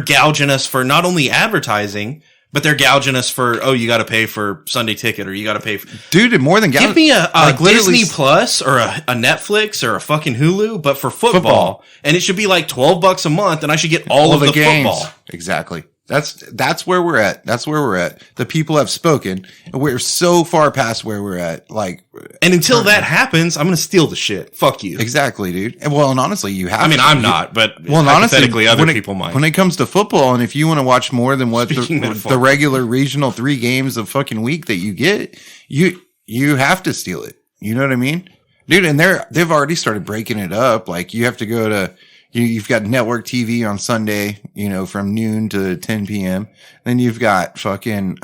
gouging us for not only advertising, but they're gouging us for, you got to pay for Sunday Ticket, or you got to pay for... Dude, more than gouging... Give me a Disney Plus or a Netflix or a fucking Hulu, but for football. And it should be like $12 a month, and I should get all of the games. Football. Exactly. That's where we're at. That's where we're at. The people have spoken. We're so far past where we're at. Like, and until that happens, I'm going to steal the shit. Fuck you. Exactly, dude. And honestly, you have. I mean, I'm not, but hypothetically, other people might. When it comes to football, and if you want to watch more than what the regular regional 3 games of fucking week that you get, you have to steal it. You know what I mean, dude? And they've already started breaking it up. Like, you have to go to. You've got network TV on Sunday, from noon to 10 p.m. Then you've got fucking,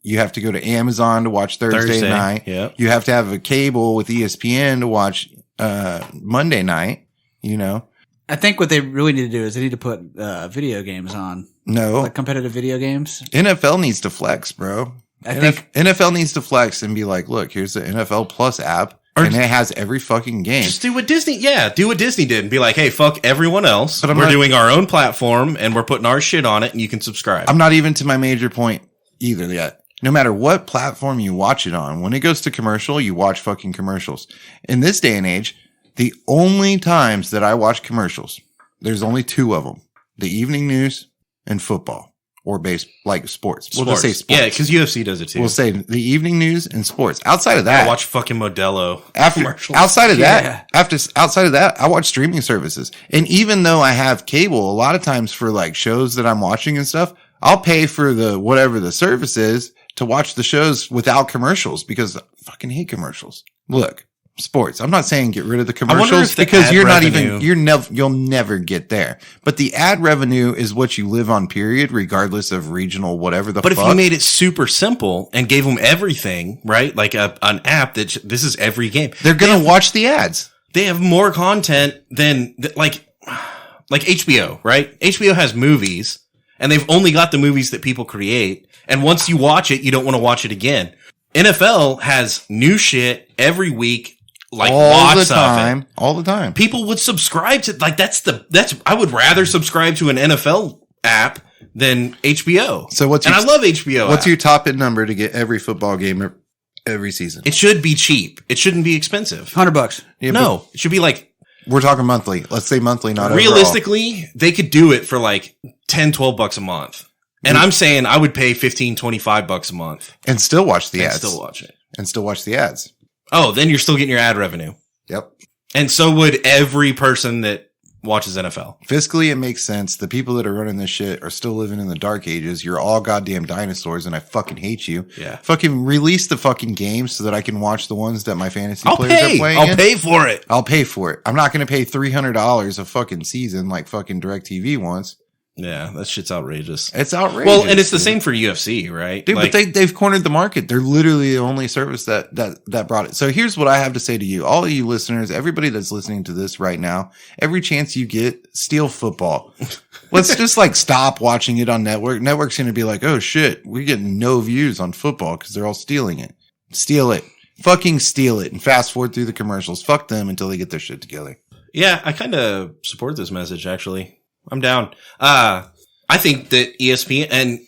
you have to go to Amazon to watch Thursday night. Yep. You have to have a cable with ESPN to watch, Monday night, I think what they really need to do is they need to put, video games on. No. Like competitive video games. NFL needs to flex, bro. I think NFL needs to flex and be like, look, here's the NFL Plus app, and it has every fucking game. Just do what Disney did and be like, hey, fuck everyone else. But we're doing our own platform and we're putting our shit on it and you can subscribe. I'm not even to my major point either yet. No matter what platform you watch it on, when it goes to commercial, you watch fucking commercials. In this day and age, the only times that I watch commercials, there's only two of them. The evening news and football. Or like sports. We'll just say sports. Yeah, because UFC does it too. We'll say the evening news and sports. Outside of that, I watch fucking Modelo commercials. Outside of that, I watch streaming services. And even though I have cable, a lot of times for like shows that I'm watching and stuff, I'll pay for the whatever the service is to watch the shows without commercials because I fucking hate commercials. Look. Sports. I'm not saying get rid of the commercials because you'll never get there. But the ad revenue is what you live on, period, regardless of regional, whatever the fuck. But if you made it super simple and gave them everything, right? Like an app that this is every game. They're going to watch the ads. They have more content than like HBO, right? HBO has movies and they've only got the movies that people create. And once you watch it, you don't want to watch it again. NFL has new shit every week. Like all the time. People would subscribe to I would rather subscribe to an NFL app than HBO. So I love HBO. What's your top end number to get every football game every season? It should be cheap. It shouldn't be expensive. $100. Yeah, no, it should be like, we're talking monthly. Let's say monthly, not realistically, overall. They could do it for like $10-$12 a month. And I'm saying I would pay $15-$25 a month. And still watch the ads. Still watch it. And still watch the ads. Oh, then you're still getting your ad revenue. Yep. And so would every person that watches NFL. Fiscally, it makes sense. The people that are running this shit are still living in the dark ages. You're all goddamn dinosaurs, and I fucking hate you. Yeah. Fucking release the fucking games so that I can watch the ones that my fantasy players are playing. I'll pay for it. I'll pay for it. I'm not going to pay $300 a fucking season like fucking DirecTV wants. Yeah, that shit's outrageous. It's outrageous. Well, and it's the same for UFC, right? Dude, but they've cornered the market. They're literally the only service that brought it. So here's what I have to say to you. All of you listeners, everybody that's listening to this right now, every chance you get, steal football. Let's just like stop watching it on network. Network's going to be like, oh shit, we're getting no views on football because they're all stealing it. Steal it. Fucking steal it and fast forward through the commercials. Fuck them until they get their shit together. Yeah, I kind of support this message, actually. I'm down. I think that ESPN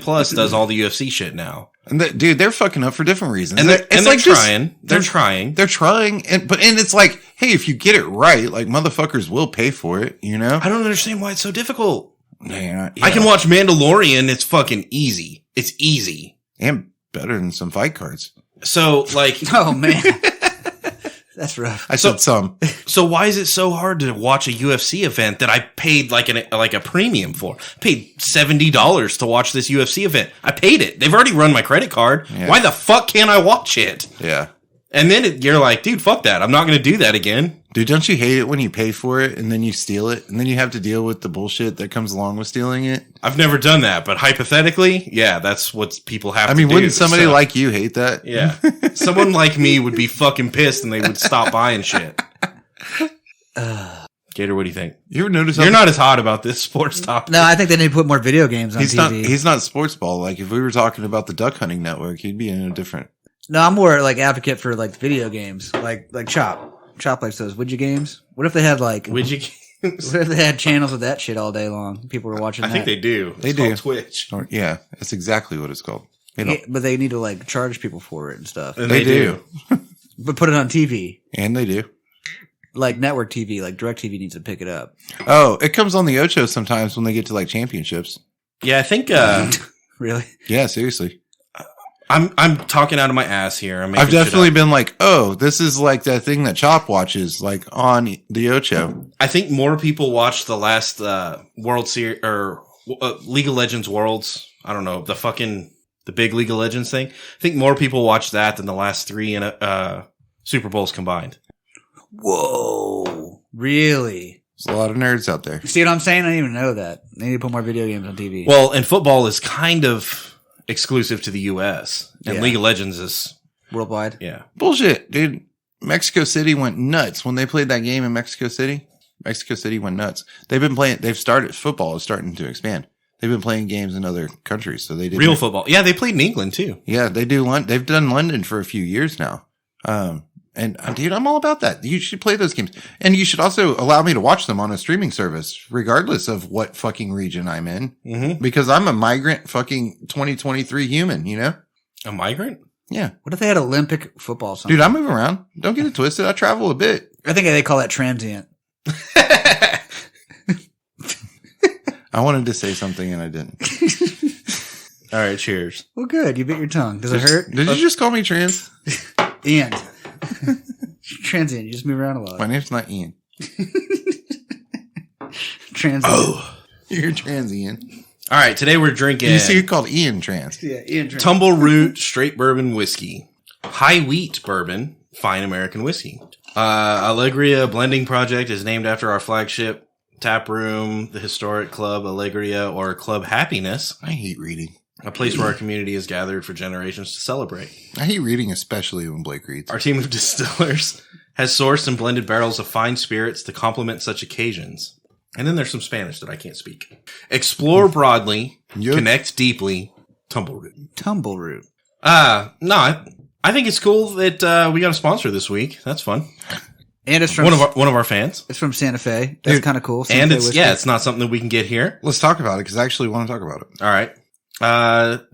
Plus does all the UFC shit now. And dude, they're fucking up for different reasons. And they're trying. They're trying. They're trying. And it's like, hey, if you get it right, like motherfuckers will pay for it, you know? I don't understand why it's so difficult. Yeah. I can watch Mandalorian. It's fucking easy. It's easy. And better than some fight cards. So like, oh man. That's rough. I said some. So why is it so hard to watch a UFC event that I paid like a premium for? I paid $70 to watch this UFC event. I paid it. They've already run my credit card. Yeah. Why the fuck can't I watch it? Yeah. And then you're like, dude, fuck that. I'm not going to do that again. Dude, don't you hate it when you pay for it and then you steal it and then you have to deal with the bullshit that comes along with stealing it? I've never done that, but hypothetically, yeah, that's what people have to do. I mean, wouldn't somebody like you hate that? Yeah. Someone like me would be fucking pissed and they would stop buying shit. Gator, what do you think? You ever notice you're not as hot about this sports topic? No, I think they need to put more video games on TV. He's not sports ball. Like if we were talking about the duck hunting network, he'd be in a different. No, I'm more like advocate for like video games, like Chop. Chop likes those widget games. What if they had like widget games? What if they had channels of that shit all day long? People were watching. I think they do. They do. Twitch. Yeah, that's exactly what it's called. Yeah, but they need to like charge people for it and stuff. And they do. But put it on TV. And they do. Like network TV, like DirecTV needs to pick it up. Oh, it comes on the Ocho sometimes when they get to like championships. Yeah, I think. Really? Yeah, seriously. I'm talking out of my ass here. I've definitely been like, oh, this is like that thing that Chop watches, like on the Ocho. I think more people watched the last World Series or League of Legends Worlds. I don't know, the big League of Legends thing. I think more people watched that than the last 3 Super Bowls combined. Whoa, really? There's a lot of nerds out there. See what I'm saying? I didn't even know that. They need to put more video games on TV. Well, and football is kind of exclusive to the U.S. and League of Legends is worldwide. Yeah. Bullshit, dude. Mexico City went nuts when they played that game in Mexico City. Mexico City went nuts. Football is starting to expand. They've been playing games in other countries, so they did Real football. Yeah, they played in England too. Yeah, they do. They've done London for a few years now. And dude, I'm all about that. You should play those games, and you should also allow me to watch them on a streaming service, regardless of what fucking region I'm in, because I'm a migrant, fucking 2023 human. You know, a migrant. Yeah. What if they had Olympic football? Dude, I move around. Don't get it twisted. I travel a bit. I think they call that transient. I wanted to say something and I didn't. All right, cheers. Well, good. You bit your tongue. Does it hurt? Did you just call me trans? Ian. Transient. You just move around a lot. My name's not Ian. Transient. Oh, you're trans, Ian. All right, today we're drinking. You see, you're called Ian Trans. Yeah, Ian Trans. Tumble Root Straight Bourbon Whiskey, High Wheat Bourbon, Fine American Whiskey. Allegria Blending Project is named after our flagship tap room, the historic Club Allegria, or Club Happiness. I hate reading. A place where our community has gathered for generations to celebrate. I hate reading, especially when Blake reads. Our team of distillers has sourced and blended barrels of fine spirits to complement such occasions. And then there's some Spanish that I can't speak. Explore broadly, connect deeply, Tumble Root. Tumble Root. No, I think it's cool that we got a sponsor this week. That's fun. And it's from one of our fans. It's from Santa Fe. That's kind of cool. And it's not something that we can get here. Let's talk about it because I actually want to talk about it. All right.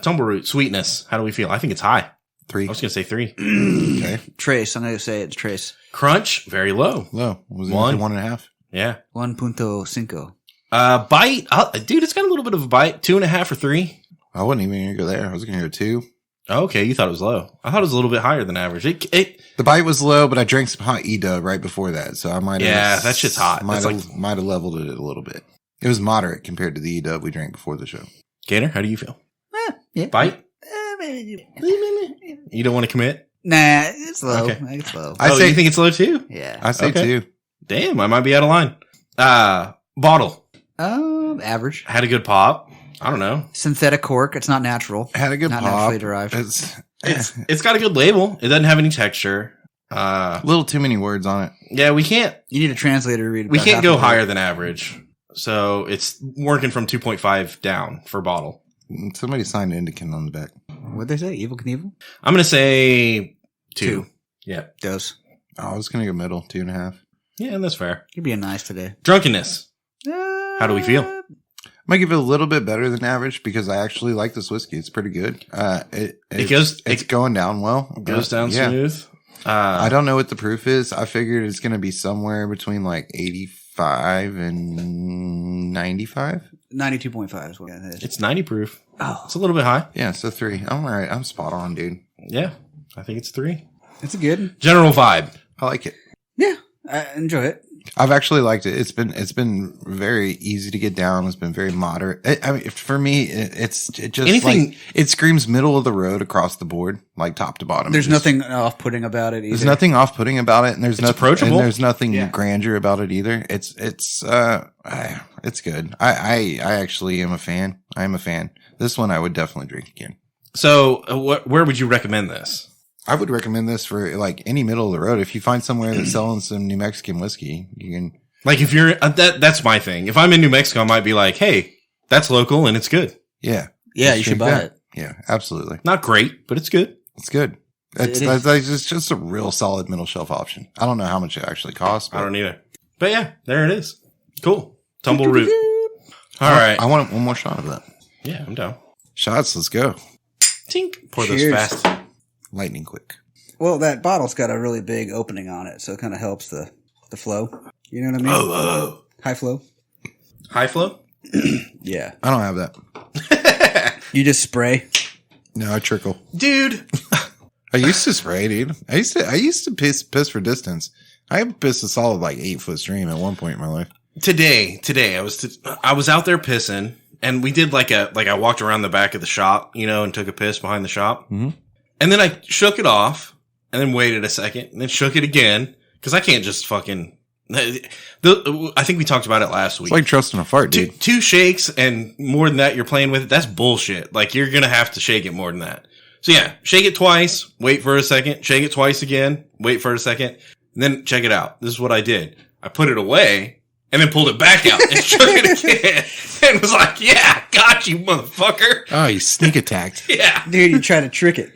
Tumble Root sweetness. How do we feel? I think it's high. 3. I was gonna say 3. Okay. Trace. I'm gonna say it's Trace. Crunch very low. Low. Was it 1.5? Yeah. 1.5. Bite. Dude, it's got a little bit of a bite. 2.5 or 3. I wasn't even gonna go there. I was gonna go 2. Okay, you thought it was low. I thought it was a little bit higher than average. The bite was low, but I drank some hot E-Dub right before that, so I might have. Yeah, that shit's hot. Might have leveled it a little bit. It was moderate compared to the E-Dub we drank before the show. Gator, how do you feel? Yeah. Bite? You don't want to commit? Nah, it's low. Okay. It's low. You think it's low too? Yeah. I say 2. Damn, I might be out of line. Bottle. Average. Had a good pop. I don't know. Synthetic cork. It's not natural. Had a good not pop. naturally derived. It's got a good label. It doesn't have any texture. A little too many words on it. Yeah, we can't. You need a translator to read. We can't go higher than average. So it's working from 2.5 down for bottle. Somebody signed Indican on the back. What'd they say? Evil Knievel? I'm going to say 2. Yeah. Dose. I was going to go middle, 2.5. Yeah, that's fair. You're being nice today. Drunkenness. How do we feel? I might give it a little bit better than average because I actually like this whiskey. It's pretty good. It's going down well. It goes down smooth. I don't know what the proof is. I figured it's going to be somewhere between like 85 and 95. 92.5 is what it is. It's 90 proof. Oh. It's a little bit high. Yeah, so 3. I'm all right. I'm spot on, dude. Yeah, I think it's 3. It's a good General vibe. I like it. Yeah, I enjoy it. I've actually liked it. It's been very easy to get down. It's been very moderate. I mean, for me, it just anything. Like, it screams middle of the road across the board, like top to bottom. There's nothing off-putting about it either. There's nothing off-putting about it, and there's nothing approachable. And there's nothing grandeur about it either. It's good. I actually am a fan. I am a fan. This one I would definitely drink again. So, where would you recommend this? I would recommend this for like any middle of the road. If you find somewhere that's selling some New Mexican whiskey, you can. Like if you're that's my thing. If I'm in New Mexico, I might be like, hey, that's local and it's good. Yeah. Yeah, you should buy it. Yeah, absolutely. Not great, but it's good. It's good. It's just a real solid middle shelf option. I don't know how much it actually costs. I don't either. But yeah, there it is. Cool. Tumble Root. All right. I want one more shot of that. Yeah, I'm down. Shots, let's go. Tink. Pour Cheers. those fast. Lightning quick. Well, that bottle's got a really big opening on it, so it kind of helps the flow. You know what I mean? Oh. High flow. High flow? Yeah. I don't have that. You just spray? No, I trickle. Dude. I used to spray, dude. I used to piss for distance. I pissed a solid like 8-foot stream at one point in my life. Today, I was out there pissing, and we did I walked around the back of the shop, and took a piss behind the shop. Mm-hmm. And then I shook it off, and then waited a second, and then shook it again, because I can't just fucking... I think we talked about it last week. It's like trusting a fart, dude. Two shakes, and more than that, you're playing with it. That's bullshit. Like, you're gonna have to shake it more than that. So yeah, shake it twice, wait for a second, shake it twice again, wait for a second, and then check it out. This is what I did. I put it away, and then pulled it back out and shook it again and was like, yeah, got you, motherfucker. Oh, you sneak attacked. Yeah. Dude, you try to trick it.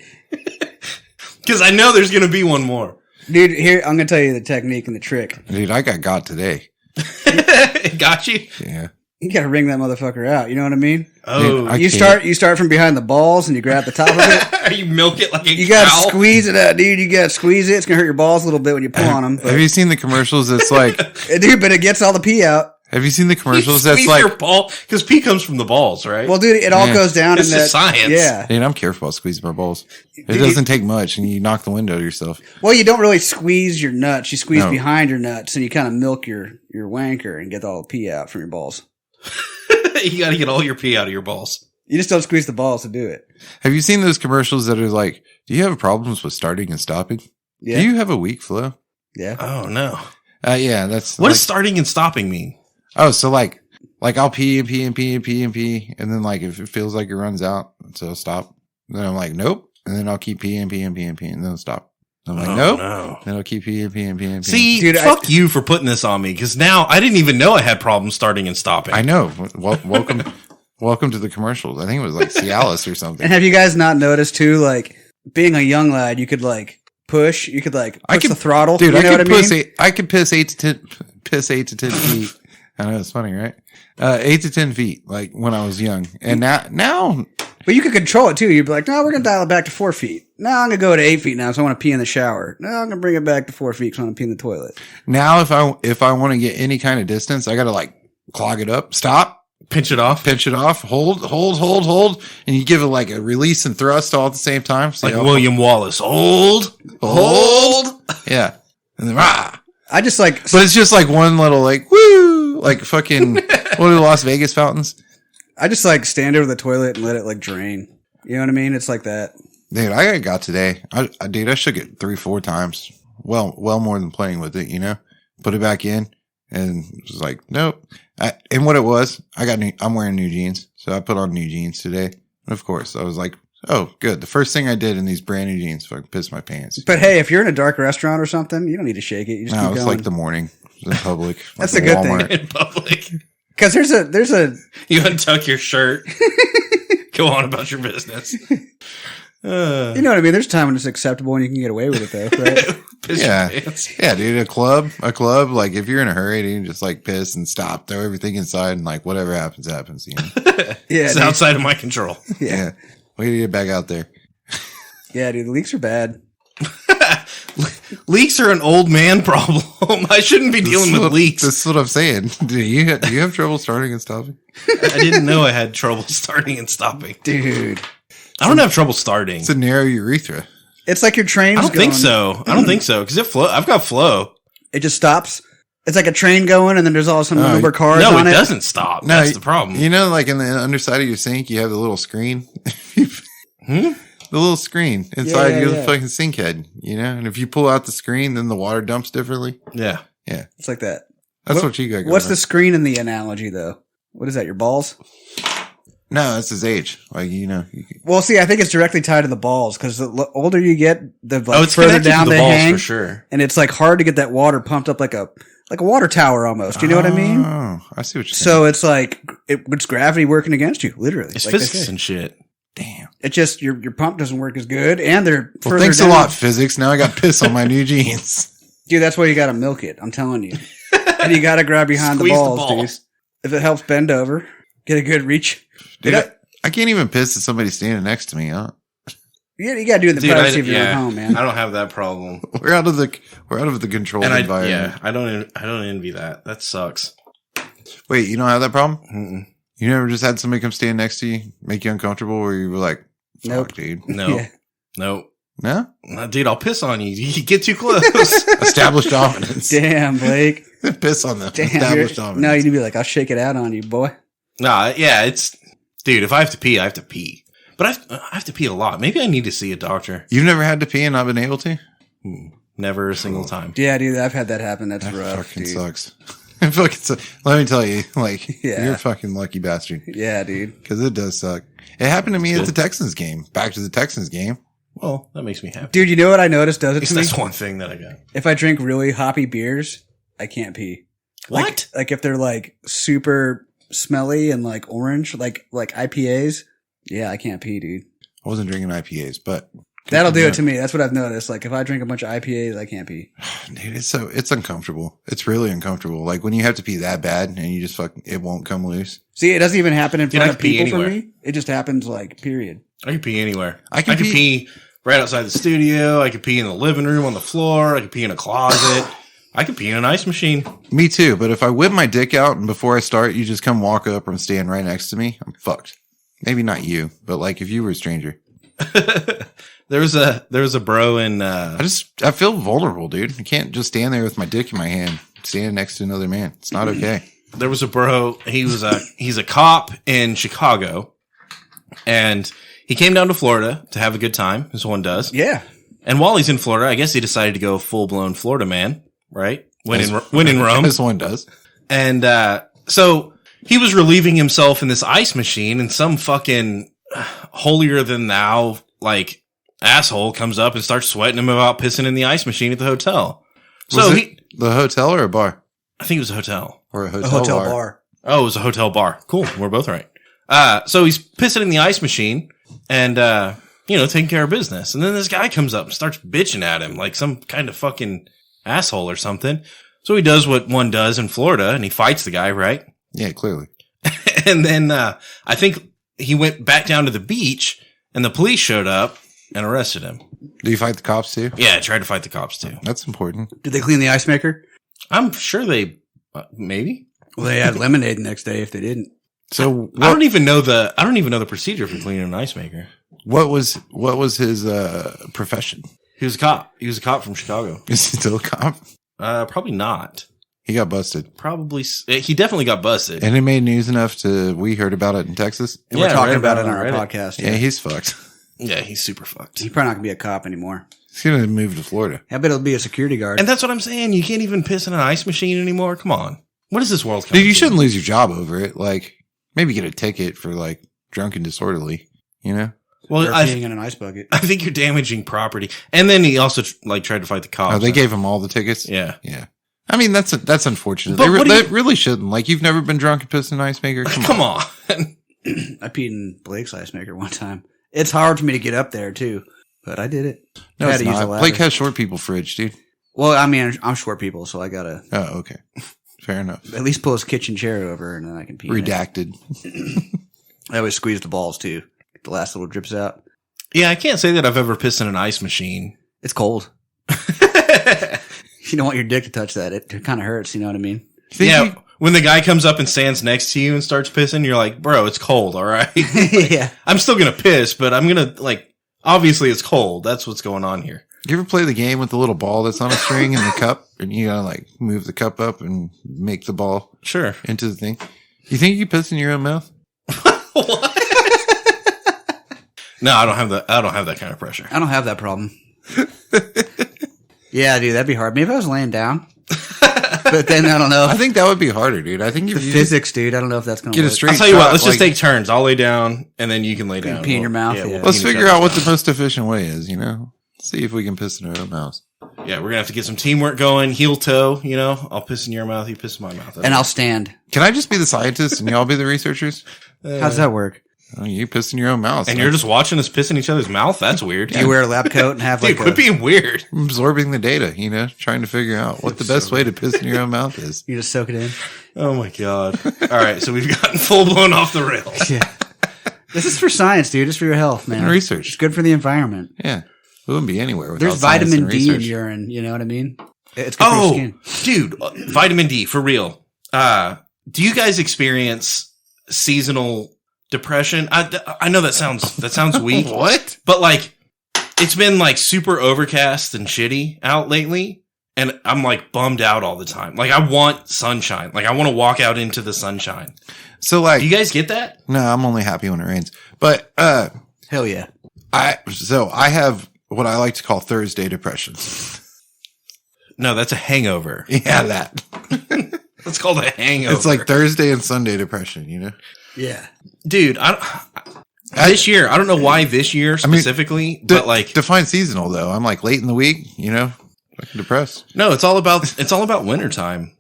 Because I know there's going to be one more. Dude, here, I'm going to tell you the technique and the trick. Dude, I got today. It got you? Yeah. You got to wring that motherfucker out. You know what I mean? Oh. Dude, You start from behind the balls and you grab the top of it. You milk it like a You got cow. to squeeze it out, dude. You got to squeeze it. It's going to hurt your balls a little bit when you pull on them. Have you seen the commercials that's like, Dude, but it gets all the pee out. have you seen the You commercials that's squeeze like, your ball, because pee comes from the balls, right? Well, dude, it all Yeah. goes down It's in that. just science. Yeah. dude, I'm careful about squeezing my balls. It Dude, doesn't take much and you knock the window yourself. Well, you don't really squeeze your nuts. You squeeze No. behind your nuts and you kind of milk your wanker and get all the pee out from your balls. You got to get all your pee out of your balls. You just don't squeeze the balls to do it. Have you seen those commercials that are like, do you have problems with starting and stopping? Yeah. Do you have a weak flow? Yeah. Oh, no. Yeah, that's What like, does starting and stopping mean? oh, so like I'll pee and pee and pee and pee and pee. And then like, if it feels like it runs out, so I'll stop. Then I'm like, nope. And then I'll keep peeing and peeing and peeing and peeing and then I'll stop. I'm like, Oh, nope. no. Then I'll keep peeing and peeing and peeing and peeing. See, Dude, fuck you for putting this on me, because now I didn't even know I had problems starting and stopping. I know. Welcome to the commercials. I think it was like Cialis or something. And have you guys not noticed too, like being a young lad, you could like push, you could like push the throttle. Dude, you know I could what I mean? I could piss 8 to 10 feet. I know it's funny, right? 8 to 10 feet, like when I was young. And now, But you could control it too. You'd be like, no, we're going to dial it back to 4 feet. No, I'm going to go to 8 feet now. So I want to pee in the shower. No, I'm going to bring it back to 4 feet. So I want to pee in the toilet. now if I want to get any kind of distance, I got to like clog it up, stop, Pinch it off. pinch it off, hold, and you give it like a release and thrust all at the same time. So Like you William Wallace. Hold. yeah, and then rah. I just like, But it's just like one little like woo, like fucking what are the Las Vegas fountains? I just like stand over the toilet and let it like drain. You know what I mean? It's like that. Dude, I got today. I shook it 3-4 times. Well more than playing with it, you know. Put it back in, and it was like, nope. And what it was, I'm wearing new jeans, so I put on new jeans today. And of course, I was like, oh, good. The first thing I did in these brand new jeans, fucking pissed my pants. But hey, if you're in a dark restaurant or something, you don't need to shake it. You just No, keep it was going. like the morning. It was in public. That's like a good thing. In public. Because there's a You untuck your shirt. Go on about your business. you know what I mean? There's a time when it's acceptable and you can get away with it though, right? Piss Yeah. your pants. Yeah, dude, a club, like if you're in a hurry, dude, just like piss and stop, throw everything inside and like whatever happens, you know? Yeah, It's dude. outside of my control. Yeah. Way to get back out there. Yeah, dude, the leaks are bad. Leaks are an old man problem. I shouldn't be dealing with leaks. This is what I'm saying. Do you have trouble starting and stopping? I didn't know I had trouble starting and stopping. Dude. I don't have trouble starting. It's a narrow urethra. It's like your train's I don't going. think so. I don't think so because it flow. I've got flow. It just stops. It's like a train going and then there's all some Oh, number cars No, on it it. doesn't stop. That's the problem. You know, like in the underside of your sink, you have the little screen. The little screen inside Yeah, your yeah. fucking sink head, you know? And if you pull out the screen, then the water dumps differently. Yeah. Yeah. It's like that. That's what you got going What's on. the screen in the analogy though? What is that? Your balls? No, that's his age. Like, you know. Well, see, I think it's directly tied to the balls because the older you get, the like Oh, it's further connected down to the they balls hang, for sure. and it's like hard to get that water pumped up like a water tower almost. You know what I mean? Oh, I see what you're saying. So it's like it's gravity working against you, literally. It's like they physics say. and shit. Damn. It just your pump doesn't work as good, and they're Well, further thanks down. a lot, physics. Now I got piss on my new jeans. Dude. That's why you got to milk it. I'm telling you, and you got to grab behind the Squeeze the balls, balls. dude. If it helps bend over, get a good reach. Dude, Dude, I can't even piss at somebody standing next to me, huh? Yeah, you got to do it in the Dude, privacy of your own home, man. I don't have that problem. We're out of the controlled And environment. I don't envy that. That sucks. Wait, you don't have that problem? Mm-mm. You never just had somebody come stand next to you, make you uncomfortable, where you were like, fuck, Nope. dude. No. Yeah. No. No? No, dude, I'll piss on you. You get too close. Established dominance. Damn, Blake. Piss on them. Damn. Established dominance. No, you'd be like, I'll shake it out on you, boy. Nah, yeah, dude, if I have to pee, I have to pee. But I have to pee a lot. Maybe I need to see a doctor. You've never had to pee and not been able to? Never a single time. Yeah, dude, I've had that happen. That's That rough, fucking dude. sucks. It fucking let me tell you, like, Yeah. you're a fucking lucky bastard. Yeah, dude. Because it does suck. It happened to me at Good. the Texans game. Back to the Texans game. Well, that makes me happy. Dude, you know what I noticed does At it least to me? that's one thing that I got. If I drink really hoppy beers, I can't pee. What? Like if they're like super smelly and like orange, like IPAs. Yeah, I can't pee, dude. I wasn't drinking IPAs, but That'll do it to me. That's what I've noticed. Like if I drink a bunch of IPAs, I can't pee. dude, it's uncomfortable. It's really uncomfortable. Like when you have to pee that bad and you just it won't come loose. See, it doesn't even happen in You front don't of have to pee people for anywhere. me. It just happens like period. I can pee anywhere. I can pee right outside the studio. I can pee in the living room on the floor. I can pee in a closet. I can pee in an ice machine. Me too. But if I whip my dick out and before I start, you just come walk up and stand right next to me, I'm fucked. Maybe not you, but like if you were a stranger. There was a bro in I feel vulnerable, dude. I can't just stand there with my dick in my hand, standing next to another man. It's not okay. there was a bro. He's a cop in Chicago, and he came down to Florida to have a good time, as one does. Yeah. And while he's in Florida, I guess he decided to go full blown Florida man, right? When in Rome, As one does. and so he was relieving himself in this ice machine, and some fucking holier than thou like asshole comes up and starts sweating him about pissing in the ice machine at the hotel. Was So it the hotel or a bar? I think it was a hotel. Or a A hotel, hotel bar? bar. Oh, it was a hotel bar. Cool. We're both right. So he's pissing in the ice machine and, taking care of business. And then this guy comes up and starts bitching at him like some kind of fucking asshole or something. So he does what one does in Florida and he fights the guy, right? Yeah, clearly. And then, I think he went back down to the beach and the police showed up and arrested him. Do you fight the cops too? Yeah, I tried to fight the cops too. That's important. Did they clean the ice maker? I'm sure they, maybe. Well, they had lemonade the next day if they didn't. So I don't even know the procedure for cleaning an ice maker. what was his profession? He was a cop. He was a cop from Chicago. Is he still a cop? Probably not. He got busted. Probably. He definitely got busted. And it made news enough we heard about it in Texas. And we're talking read about it on on our Reddit. podcast. Yeah, he's fucked. Yeah, he's super fucked. He's probably not going to be a cop anymore. He's going to move to Florida. I bet it'll be a security guard. And that's what I'm saying. You can't even piss in an ice machine anymore. Come on. What is this world? Dude, you shouldn't lose your job over it. Like, maybe get a ticket for like drunk and disorderly, you know? Well, Or peeing in an ice bucket. I think you're damaging property. And then he also tried to fight the cops. Oh, they gave him all the tickets? Yeah. Yeah. I mean, that's unfortunate. But They really shouldn't. Like, you've never been drunk and pissed in an ice maker? Come on. I peed in Blake's ice maker one time. It's hard for me to get up there too, but I did it. No, I it's had to use a not. ladder. Blake has short people fridge, dude. Well, I mean, I'm short people, so I gotta Oh, okay. Fair enough. at least pull his kitchen chair over and then I can pee. in it. Redacted. I always squeeze the balls too. Get the last little drips out. Yeah, I can't say that I've ever pissed in an ice machine. It's cold. You don't want your dick to touch that. It kind of hurts. You know what I mean? Yeah. When the guy comes up and stands next to you and starts pissing, you're like, bro, it's cold. All right. Yeah. I'm still going to piss, but I'm going to obviously it's cold. That's what's going on here. You ever play the game with the little ball that's on a string in the cup? And you gotta like move the cup up and make the ball Sure. into the thing. You think you piss in your own mouth? What? No, I don't have that kind of pressure. I don't have that problem. Yeah, dude, that'd be hard. Maybe if I was laying down. But then I don't know. I think that would be harder, dude. I think the if you physics, dude. I don't know if that's going to get a work. straight I'll tell you what, shot, let's just like- take turns. I'll lay down and then you can lay down. pee in your mouth, yeah. Let's pee in figure each out what other's the most efficient way is, you know? See if we can piss in our own mouths. mouth. Yeah, we're going to have to get some teamwork going, heel toe, I'll piss in your mouth, you piss in my mouth. And I'll stand. Can I just be the scientist and y'all be the researchers? How does that work? Oh, you piss in your own mouth. And you're just watching us piss in each other's mouth? That's weird. Do you wear a lab coat and have Dude, like quit a... being weird. absorbing the data, you know, trying to figure out what the best way to piss in your own mouth is. You just soak it in? Oh my God. All right, so we've gotten full blown off the rails. Yeah. This is for science, dude. It's for your health, man. And research. It's good for the environment. Yeah. We wouldn't be anywhere without There's science vitamin and D in research. urine. You know what I mean? It's good for your Oh, skin. dude, vitamin D for real. Do you guys experience seasonal depression? I know that sounds weak. What? But like, it's been like super overcast and shitty out lately. And I'm like bummed out all the time. Like I want sunshine. Like I want to walk out into the sunshine. So like, Do you guys get that? no, I'm only happy when it rains. But, Hell yeah. I have what I like to call Thursday depressions. No, that's a hangover. Yeah, that. That's called a hangover. It's like Thursday and Sunday depression, you know? Yeah. dude, this year, I don't know why this year specifically, but like define seasonal though. I'm like late in the week, you know, fucking depressed. no, it's all about wintertime.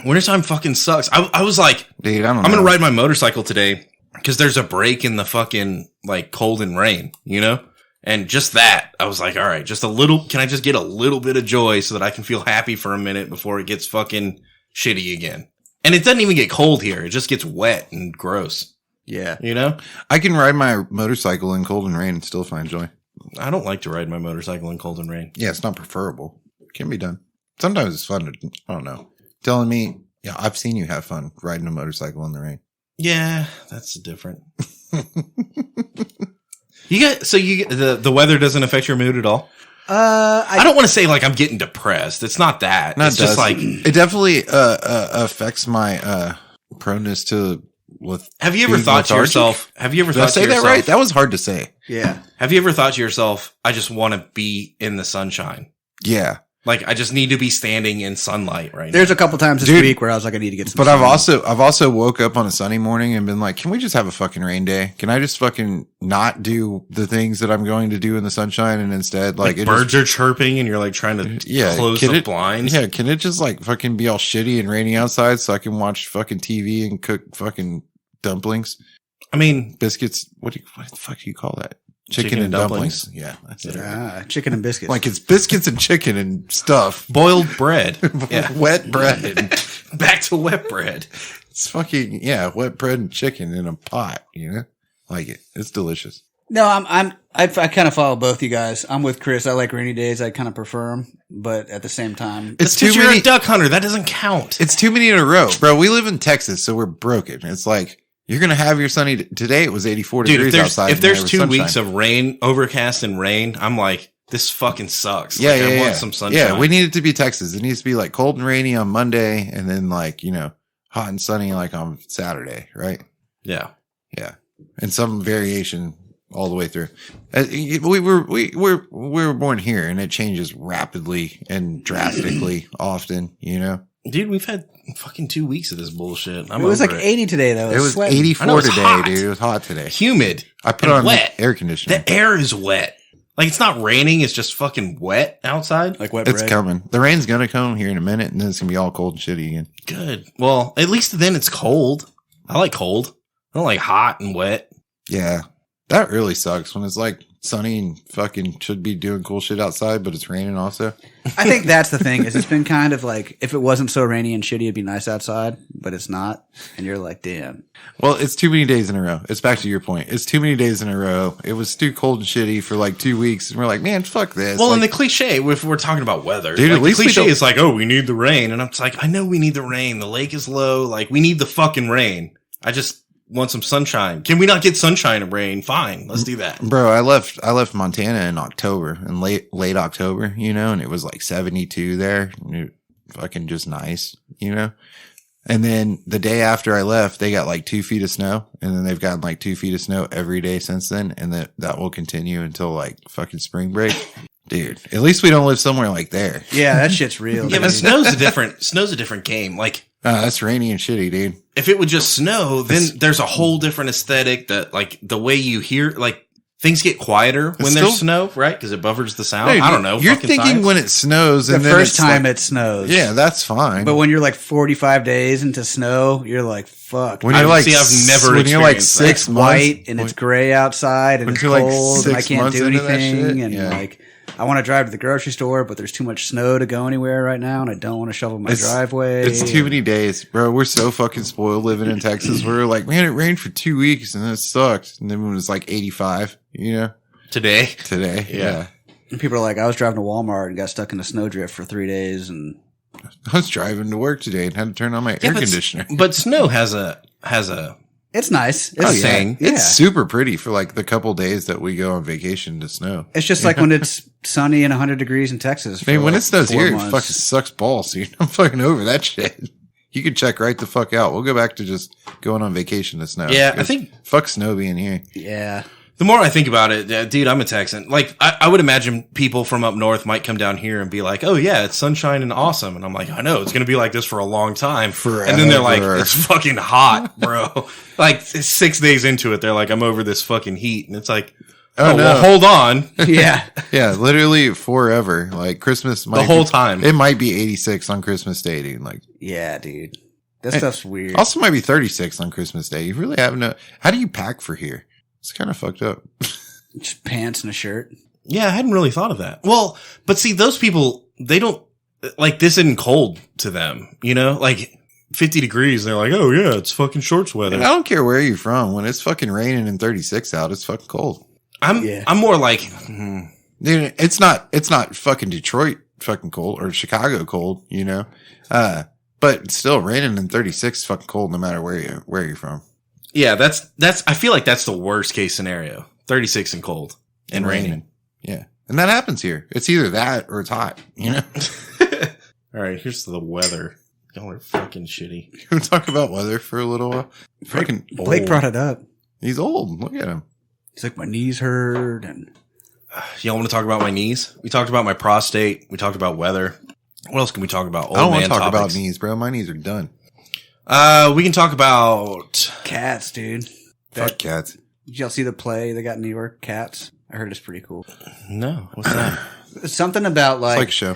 Wintertime fucking sucks. I was like, dude, I don't know. I'm going to ride my motorcycle today because there's a break in the fucking like cold and rain, you know? And just that, I was like, all right, just a little, can I just get a little bit of joy so that I can feel happy for a minute before it gets fucking shitty again? And it doesn't even get cold here. It just gets wet and gross. Yeah. You know? I can ride my motorcycle in cold and rain and still find joy. I don't like to ride my motorcycle in cold and rain. Yeah, it's not preferable. It can be done. Sometimes it's fun to, I don't know. Telling me, yeah, I've seen you have fun riding a motorcycle in the rain. Yeah, that's different. The weather doesn't affect your mood at all? I don't want to say like I'm getting depressed. It's not that. No, it's just like it definitely affects my proneness to with. Have you ever thought to yourself? Have you ever Did I thought say to that yourself? right? That was hard to say. Yeah. Have you ever thought to yourself, I just want to be in the sunshine? Yeah. Like I just need to be standing in sunlight right There's now. a couple times this week where I was like, I need to get some. But sun. I've also woke up on a sunny morning and been like, can we just have a fucking rain day? Can I just fucking not do the things that I'm going to do in the sunshine and instead like birds are chirping and you're like trying to close the blinds? Yeah, can it just like fucking be all shitty and rainy outside so I can watch fucking TV and cook fucking dumplings? I mean, biscuits. What the fuck do you call that? Chicken and dumplings. Yeah, that's it. Chicken and biscuits. Like it's biscuits and chicken and stuff. Boiled bread. Yeah. Wet bread. Back to wet bread. It's fucking, wet bread and chicken in a pot, you know? Like it. It's delicious. No, I kind of follow both you guys. I'm with Chris. I like rainy days. I kind of prefer them, but at the same time, it's too many. You're a duck hunter. That doesn't count. It's too many in a row, bro. We live in Texas, so we're broken. It's like, you're going to have your sunny today. It was 84 degrees outside. If there's 2 weeks of rain, overcast and rain, I'm like, this fucking sucks. Yeah, like, I want some sunshine. Yeah, we need it to be Texas. It needs to be like cold and rainy on Monday and then like, hot and sunny like on Saturday, right? Yeah. Yeah. And some variation all the way through. We were born here and it changes rapidly and drastically often, Dude, we've had fucking 2 weeks of this bullshit. It was like 80 today, though. It was 84 today, hot. dude. It was hot today. Humid. I put on wet. Air conditioning. The air is wet. Like, it's not raining. It's just fucking wet outside. Like wet bread. It's coming. The rain's going to come here in a minute, and then it's going to be all cold and shitty again. Good. Well, at least then it's cold. I like cold. I don't like hot and wet. Yeah. That really sucks when it's like sunny and fucking should be doing cool shit outside, but it's raining also. I think that's the thing is it's been kind of like, if it wasn't so rainy and shitty, it'd be nice outside, but it's not. And you're like, damn. Well, it's too many days in a row. It's back to your point. It's too many days in a row. It was too cold and shitty for like 2 weeks. And we're like, man, fuck this. Well, like, and the cliche, if we're talking about weather, dude, like, at least the cliche is like, oh, we need the rain. And I'm just like, I know we need the rain. The lake is low. Like, we need the fucking rain. I just want some sunshine. Can we not get sunshine and rain? Fine. Let's do that. Bro, I left Montana in October, in late October, and it was like 72 there. Fucking just nice, And then the day after I left, they got like 2 feet of snow, and then they've gotten like 2 feet of snow every day since then, and that will continue until like fucking spring break. Dude, at least we don't live somewhere like there. Yeah, that shit's real. Yeah, but snow's a different game. Like, that's rainy and shitty, dude. If it would just snow, then there's a whole different aesthetic that, like, the way you hear, like, things get quieter when there's snow, right? Because it buffers the sound. No, I don't know. You're thinking science. when it snows, and the then first time like, it snows. Yeah, that's fine. But when you're like 45 days into snow, you're like, fuck. When you're like, I've never when you're like experienced 6 it's months, white and it's gray outside and it's you're like cold and I 6 can't months do into that anything shit, and yeah. like I want to drive to the grocery store, but there's too much snow to go anywhere right now, and I don't want to shovel my driveway. It's too many days, bro. We're so fucking spoiled living in Texas. We're like, man, it rained for 2 weeks and it sucked. And then when it was like 85, Today, yeah. And people are like, I was driving to Walmart and got stuck in a snowdrift for 3 days, and I was driving to work today and had to turn on my air conditioner. But snow has a. it's nice. It's saying. It's super pretty for like the couple days that we go on vacation to snow. It's just like when it's sunny and 100 degrees in Texas. Man, when like it snows 4 here, months. it fucking sucks balls. I'm fucking over that shit. You can check right the fuck out. We'll go back to just going on vacation to snow. Yeah, I think. Fuck snow being here. Yeah. The more I think about it, dude, I'm a Texan. Like, I would imagine people from up north might come down here and be like, oh, yeah, it's sunshine and awesome. And I'm like, I know, it's going to be like this for a long time. Forever. And then they're like, it's fucking hot, bro. Like, 6 days into it, they're like, I'm over this fucking heat. And it's like, Oh, no. Well, hold on. Yeah. Yeah, literally forever. Like Christmas might The whole be, time. It might be 86 on Christmas Day, dude. Like Yeah, dude. That stuff's weird. also might be 36 on Christmas Day. You really have no. How do you pack for here? It's kind of fucked up. Just pants and a shirt. Yeah, I hadn't really thought of that. Well, but see, those people, they don't, like, this isn't cold to them, you know? Like, 50 degrees, they're like, oh yeah, it's fucking shorts weather. And I don't care where you're from. When it's fucking raining and 36 out, it's fucking cold. I'm more like, Dude, it's not fucking Detroit fucking cold or Chicago cold, you know? But it's still raining and 36 is fucking cold no matter where you're from. yeah, that's, I feel like that's the worst case scenario. 36 and cold and raining. Yeah. And that happens here. It's either that or it's hot, you know? All right, here's the weather. Y'all are fucking shitty. We'll talk about weather for a little while. Fucking Blake old. brought it up. He's old. Look at him. He's like, my knees hurt. And Y'all want to talk about my knees? We talked about my prostate. We talked about weather. What else can we talk about? Old I don't want man to talk topics. about knees, bro. My knees are done. We can talk about cats, dude. Fuck cats. Did y'all see the play they got in New York? Cats. I heard it's pretty cool. no. What's that? It's something about It's like like a show.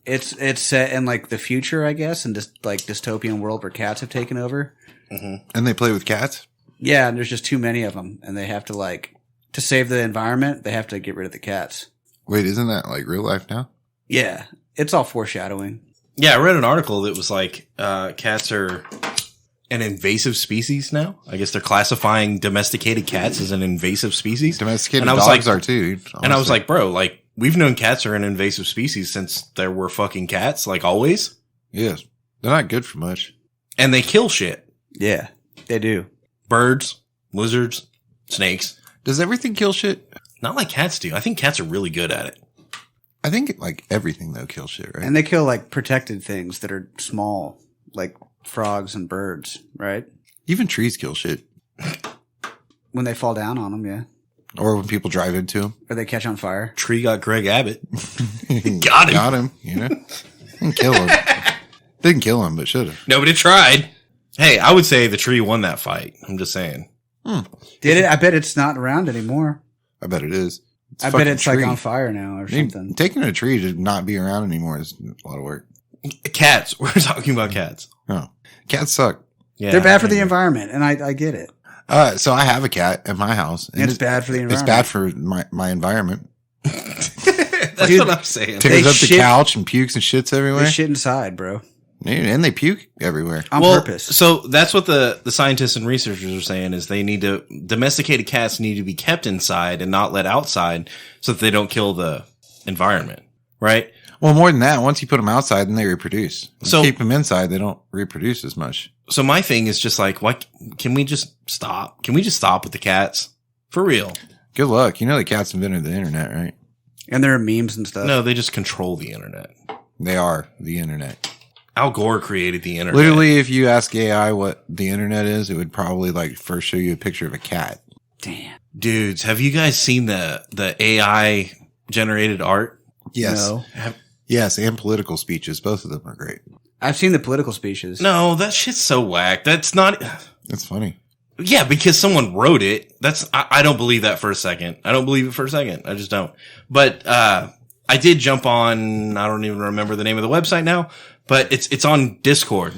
it's set in like the future, I guess, and just like dystopian world where cats have taken over. And they play with cats? Yeah, and there's just too many of them, and they have to like to save the environment. They have to get rid of the cats. Wait, isn't that like real life now? Yeah, it's all foreshadowing. Yeah, I read an article that was like, cats are an invasive species now. I guess they're classifying domesticated cats as an invasive species. Domesticated And I was dogs like- are too. Dude, And I was honestly. like, bro, like, we've known cats are an invasive species since there were fucking cats, like always. yes. They're not good for much. And they kill shit. Yeah, they do. Birds, lizards, snakes. Does everything kill shit? Not like cats do. I think cats are really good at it. I think like everything though kills shit, right? And they kill like protected things that are small, like frogs and birds, right? Even trees kill shit. When they fall down on them, yeah. Or when people drive into them. Or they catch on fire. Tree got Greg Abbott. Got him, you know? Didn't kill him. Didn't kill him, but should have. Nobody tried. Hey, I would say the tree won that fight. I'm just saying. Did it? I bet it's not around anymore. I bet it is. It's a I bet fucking it's tree. like on fire now or Dude, something. taking a tree to not be around anymore is a lot of work. Cats. We're talking about cats. Oh, cats suck. Yeah, They're bad for the anyway. environment, and I get it. So I have a cat at my house. And It's bad for the It's environment. bad for my environment. That's Dude, what I'm saying. Tears up the shit- couch and pukes and shits everywhere. They shit inside, bro. Dude, and they puke everywhere. On Well, purpose. so that's what the scientists and researchers are saying is they need to, domesticated cats need to be kept inside and not let outside so that they don't kill the environment. Right? Well, more than that, once you put them outside, then they reproduce. So- So keep them inside, they don't reproduce as much. So my thing is just like, what, can we just stop? Can we just stop with the cats? For real. Good luck. You know the cats invented the internet, right? And there are memes and stuff. No, they just control the internet. They are the internet. Al Gore created the internet. Literally, if you ask AI what the internet is, it would probably like first show you a picture of a cat. Damn. Dudes, have you guys seen the AI generated art? Yes. No. Yes, and political speeches. Both of them are great. I've seen the political speeches. No, that shit's so whack. That's not. It's funny. Yeah, because someone wrote it. I don't believe that for a second. I don't believe it for a second. I just don't. But, I did jump on, I don't even remember the name of the website now, but it's on Discord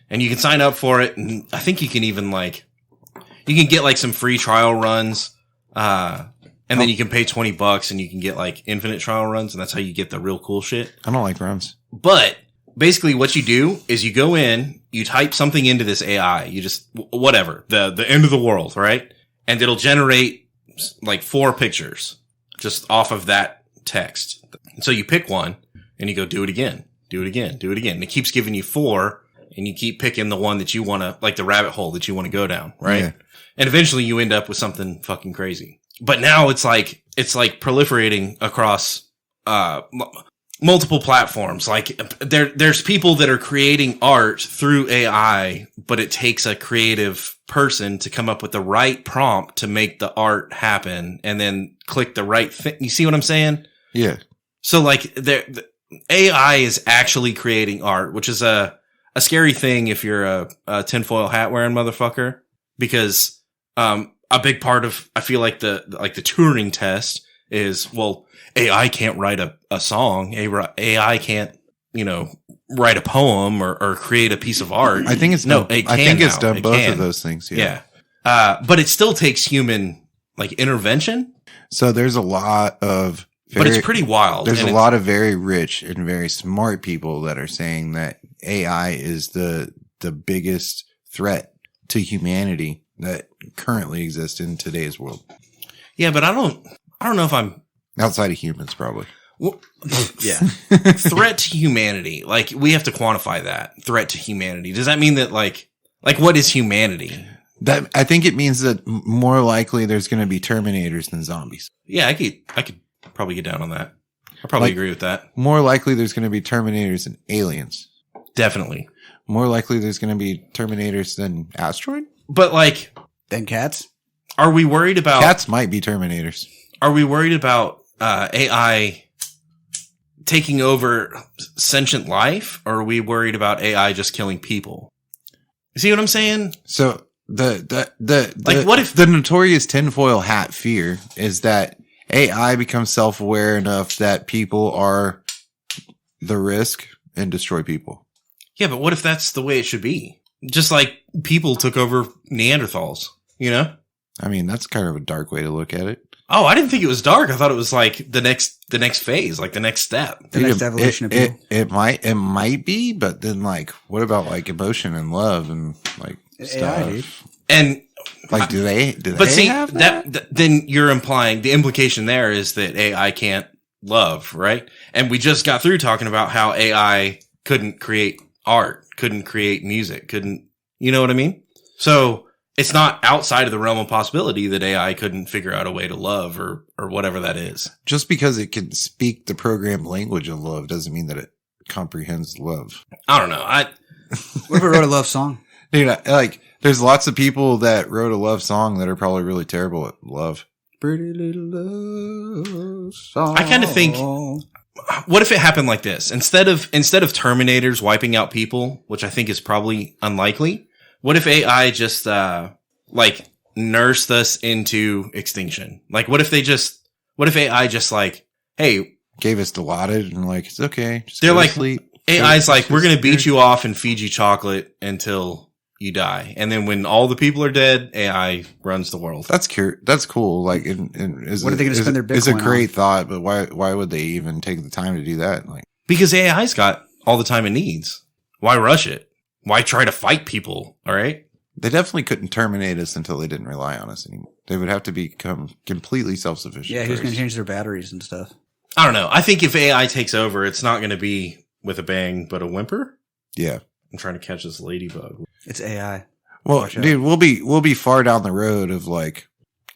and you can sign up for it. And I think you can even you can get some free trial runs. And then you can pay $20 and you can get infinite trial runs. And that's how you get the real cool shit. I don't like runs. But basically what you do is you go in, you type something into this AI, you just, whatever, the end of the world, right? And it'll generate 4 pictures just off of that text. So you pick one and you go do it again, do it again, do it again. And it keeps giving you 4 and you keep picking the one that you want to, the rabbit hole that you want to go down, right? Yeah. And eventually you end up with something fucking crazy. But now it's proliferating across, multiple platforms. There's people that are creating art through AI, but it takes a creative person to come up with the right prompt to make the art happen and then click the right thing. You see what I'm saying? Yeah. So the AI is actually creating art, which is a scary thing if you're a tinfoil hat wearing motherfucker, because, a big part of, I feel like the Turing test is, well, AI can't write a song. AI can't, write a poem or create a piece of art. I think it's no, done, it I think it's now. done It both can. of those things. Yeah. But it still takes human intervention. So there's a lot of, But it's pretty wild. There's and a lot of very rich and very smart people that are saying that AI is the biggest threat to humanity that currently exists in today's world. Yeah, but I don't know if I'm Outside of humans, probably. well, yeah. Threat to humanity. Like, we have to quantify that. Threat to humanity. Does that mean that like what is humanity? That I think it means that more likely there's going to be Terminators than zombies. Yeah, I could probably get down on that. I probably agree with that. More likely there's going to be Terminators than aliens. Definitely. More likely there's going to be Terminators than asteroid. But like, Then cats? are we worried about Cats might be Terminators. Are we worried about AI taking over sentient life, or are we worried about AI just killing people? You see what I'm saying? So What if the notorious tinfoil hat fear is that AI becomes self-aware enough that people are the risk and destroy people? Yeah, but what if that's the way it should be? Just like people took over Neanderthals, I mean, that's kind of a dark way to look at it. Oh, I didn't think it was dark. I thought it was like the next phase, like the next step. The next evolution of people. It might be, but then like, what about like emotion and love and like stuff? AI, dude. And Like, do they but see have that? then you're implying the implication there is that AI can't love, right? And we just got through talking about how AI couldn't create art, couldn't create music, couldn't, you know what I mean? So it's not outside of the realm of possibility that AI couldn't figure out a way to love or whatever that is. Just because it can speak the programmed language of love doesn't mean that it comprehends love. I don't know. What if we wrote a love song? Dude, like, there's lots of people that wrote a love song that are probably really terrible at love. Pretty little love song. I kind of think, what if it happened like this? Instead of Terminators wiping out people, which I think is probably unlikely, what if AI just, nursed us into extinction? Like, what if AI just like, hey, Gave us Dilaudid and like, it's okay. Just they're go to like, sleep. AI's like, we're going to beat you off and feed you chocolate until you die. And then when all the people are dead, AI runs the world. That's That's cool. Like, What are they going to spend their Bitcoin It's a great on? thought, but why would they even take the time to do that? Like, Because AI's got all the time it needs. Why rush it? Why try to fight people? All right. they definitely couldn't terminate us until they didn't rely on us anymore. They would have to become completely self-sufficient. Yeah, who's going first. to change their batteries and stuff? I don't know. I think if AI takes over, it's not going to be with a bang, but a whimper. Yeah. I'm trying to catch this ladybug. It's AI. Well, Watch out. dude, we'll be far down the road of like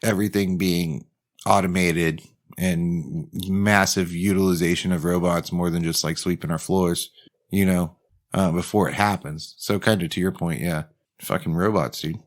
everything being automated and massive utilization of robots more than just like sweeping our floors, before it happens. So kind of to your point, yeah, fucking robots, dude.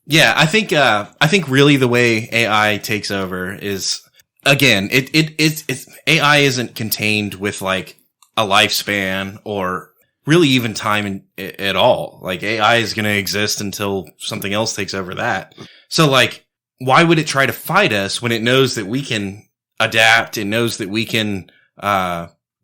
Yeah, I think really the way AI takes over is, again, it's AI isn't contained with like a lifespan or really even time at all. Like, AI is going to exist until something else takes over that. So like, why would it try to fight us when it knows that we can adapt? It knows that we can,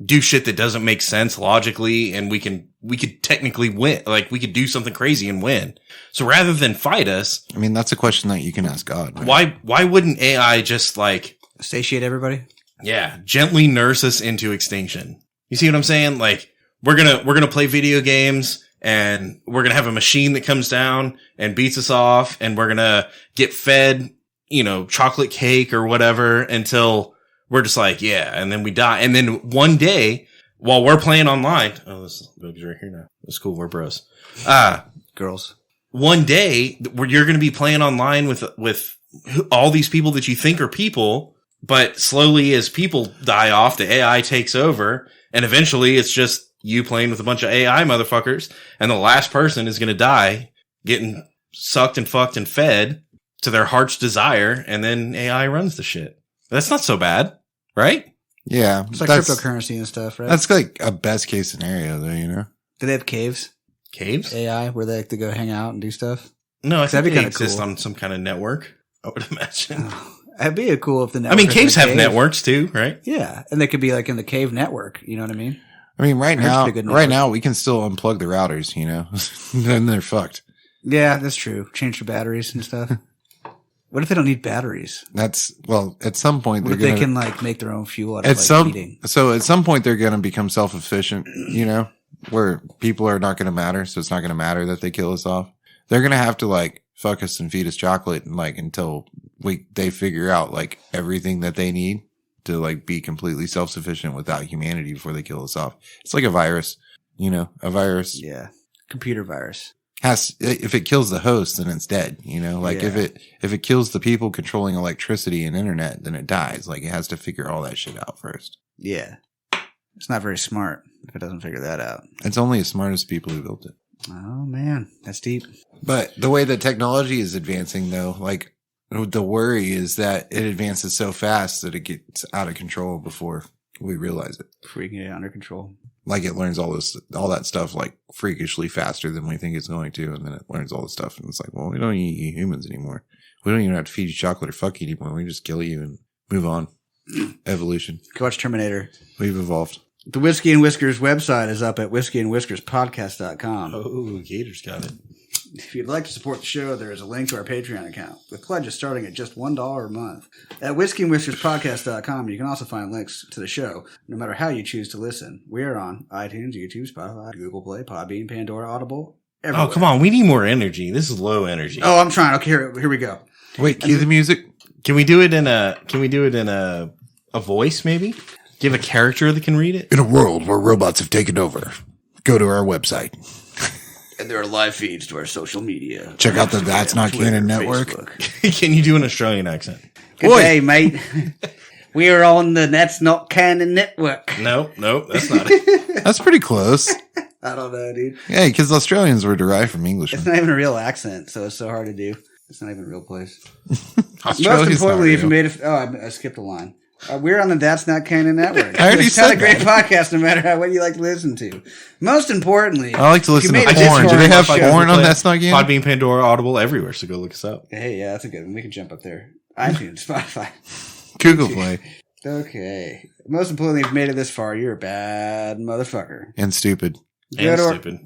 do shit that doesn't make sense logically, and we could technically win. Like, we could do something crazy and win. So rather than fight us, I mean, that's a question that you can ask God. Right? why wouldn't AI just like, Satiate everybody? yeah, gently nurse us into extinction? You see what I'm saying? Like, we're gonna play video games, and we're gonna have a machine that comes down and beats us off, and we're gonna get fed, chocolate cake or whatever until we're just like, yeah, and then we die. And then one day, while we're playing online, this baby's right here now. It's cool. We're bros. Girls. One day where you're going to be playing online with all these people that you think are people, but slowly as people die off, the AI takes over, and eventually it's just you playing with a bunch of AI motherfuckers, and the last person is going to die getting sucked and fucked and fed to their heart's desire, and then AI runs the shit. That's not so bad, right? Yeah. It's like that's cryptocurrency and stuff, right? That's like a best case scenario though, Do they have caves? Caves? AI, where they like to go hang out and do stuff? No, I think That'd be they kinda exist cool. on some kind of network, I would imagine. That'd be cool if the I network. mean, was caves in a have cave. networks too, right? Yeah, and they could be like in the cave network. You know what I mean? I mean, right That'd now, be a good right network. now we can still unplug the routers, you know, then they're fucked. Yeah, that's true. Change the batteries and stuff. What if they don't need batteries? That's well, at some point What they're if they gonna. can like make their own fuel out of At like some heating? so at some point they're going to become self-efficient, you know, where people are not going to matter, so it's not going to matter that they kill us off. They're going to have to like fuck us and feed us chocolate and like until they figure out like everything that they need to like be completely self-sufficient without humanity before they kill us off. It's like a virus, you know, a virus Yeah, computer virus. has, if it kills the host, then it's dead, you know, like Yeah. if it kills the people controlling electricity and internet, then it dies. Like it has to figure all that shit out first. Yeah, it's not very smart if it doesn't figure that out. It's only as smart as the people who built it. Oh man, that's deep. But the way that technology is advancing, though, like the worry is that it advances so fast that it gets out of control before we realize it. Freaking it under control. Like it learns all that stuff like freakishly faster than we think it's going to, and then it learns all this stuff, and it's like, well, we don't eat humans anymore. We don't even have to feed you chocolate or fuck you anymore. We just kill you and move on. Evolution. Go watch Terminator. We've evolved. The Whiskey and Whiskers website is up at whiskeyandwhiskerspodcast.com. Oh, Gator's got it. If you'd like to support the show, there is a link to our Patreon account, with pledges starting at just $1 a month. At whiskeyandwhiskerspodcast.com, you can also find links to the show, no matter how you choose to listen. We are on iTunes, YouTube, Spotify, Google Play, Podbean, Pandora, Audible, everywhere. Oh, come on. We need more energy. This is low energy. Oh, I'm trying. Okay, here we go. Wait, cue the music. Can we do it in a voice maybe? Give a character that can read it? In a world where robots have taken over, go to our website. And there are live feeds to our social media. Check out the That's Not Twitter, Canon network. Facebook. Can you do an Australian accent? Good Oi. day, mate. We are on the That's Not Canon network. No, that's not it. That's pretty close. I don't know, dude. Yeah, because Australians were derived from English. It's not even a real accent, so it's so hard to do. It's not even a real place. Most Australia's importantly, not if you real. made it, I skipped a line. We're on the That's Not Canon network. I already It's not said a great that. podcast, no matter what you like to listen to. Most importantly, I like to listen to if you made it porn. this Do they far have in the show- porn on That's Not Canon? Podbean, Pandora, Audible, everywhere. So go look us up. Hey, yeah, that's a good one. We can jump up there. iTunes, Spotify. Google Play. Okay. Most importantly, if you made it this far, you're a bad motherfucker. And stupid. Go And to our- stupid.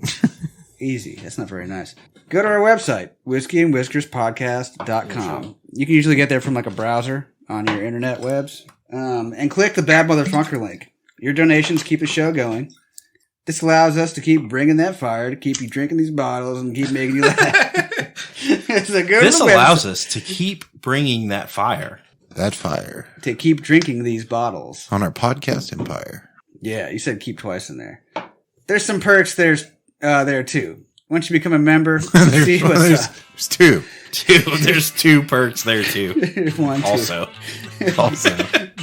Easy. That's not very nice. Go to our website, whiskeyandwhiskerspodcast.com. You can usually get there from like a browser on your internet webs. And click the Bad Motherfucker link. Your donations keep the show going. This allows us to keep bringing that fire, to keep you drinking these bottles and keep making you laugh. So go This to the allows website us to keep bringing that fire. That fire. to keep drinking these bottles. On our podcast empire. Yeah, you said keep twice in there. There's some perks there too. Once you become a member, see what's up. There's two. There's two perks there too. One, two. Also,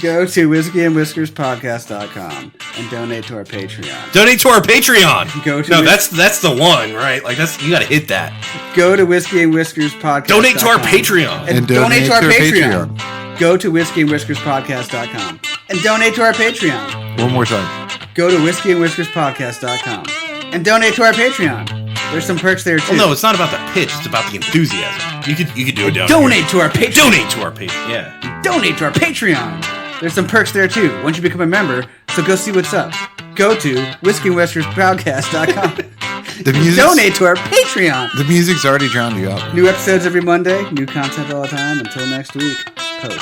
Go to whiskeyandwhiskerspodcast.com and donate to our Patreon. donate to our Patreon. Go to No, that's the one, right? Like you got to hit that. Go to whiskeyandwhiskerspodcast.com. Donate to our Patreon. And donate to our Patreon. Go to whiskeyandwhiskerspodcast.com and donate to our Patreon. One more time. Go to whiskeyandwhiskerspodcast.com and donate to our Patreon. There's some perks there too. Well, no, it's not about the pitch. It's about the enthusiasm. You could do it down Donate to our Patreon. Donate to our Patreon. Yeah. Donate to our Patreon. There's some perks there too once you become a member, so go see what's up. Go to whiskeyandwhiskerspodcast.com. The music's, Donate to our Patreon. the music's already drowned you out. New episodes every Monday, new content all the time. Until next week, post.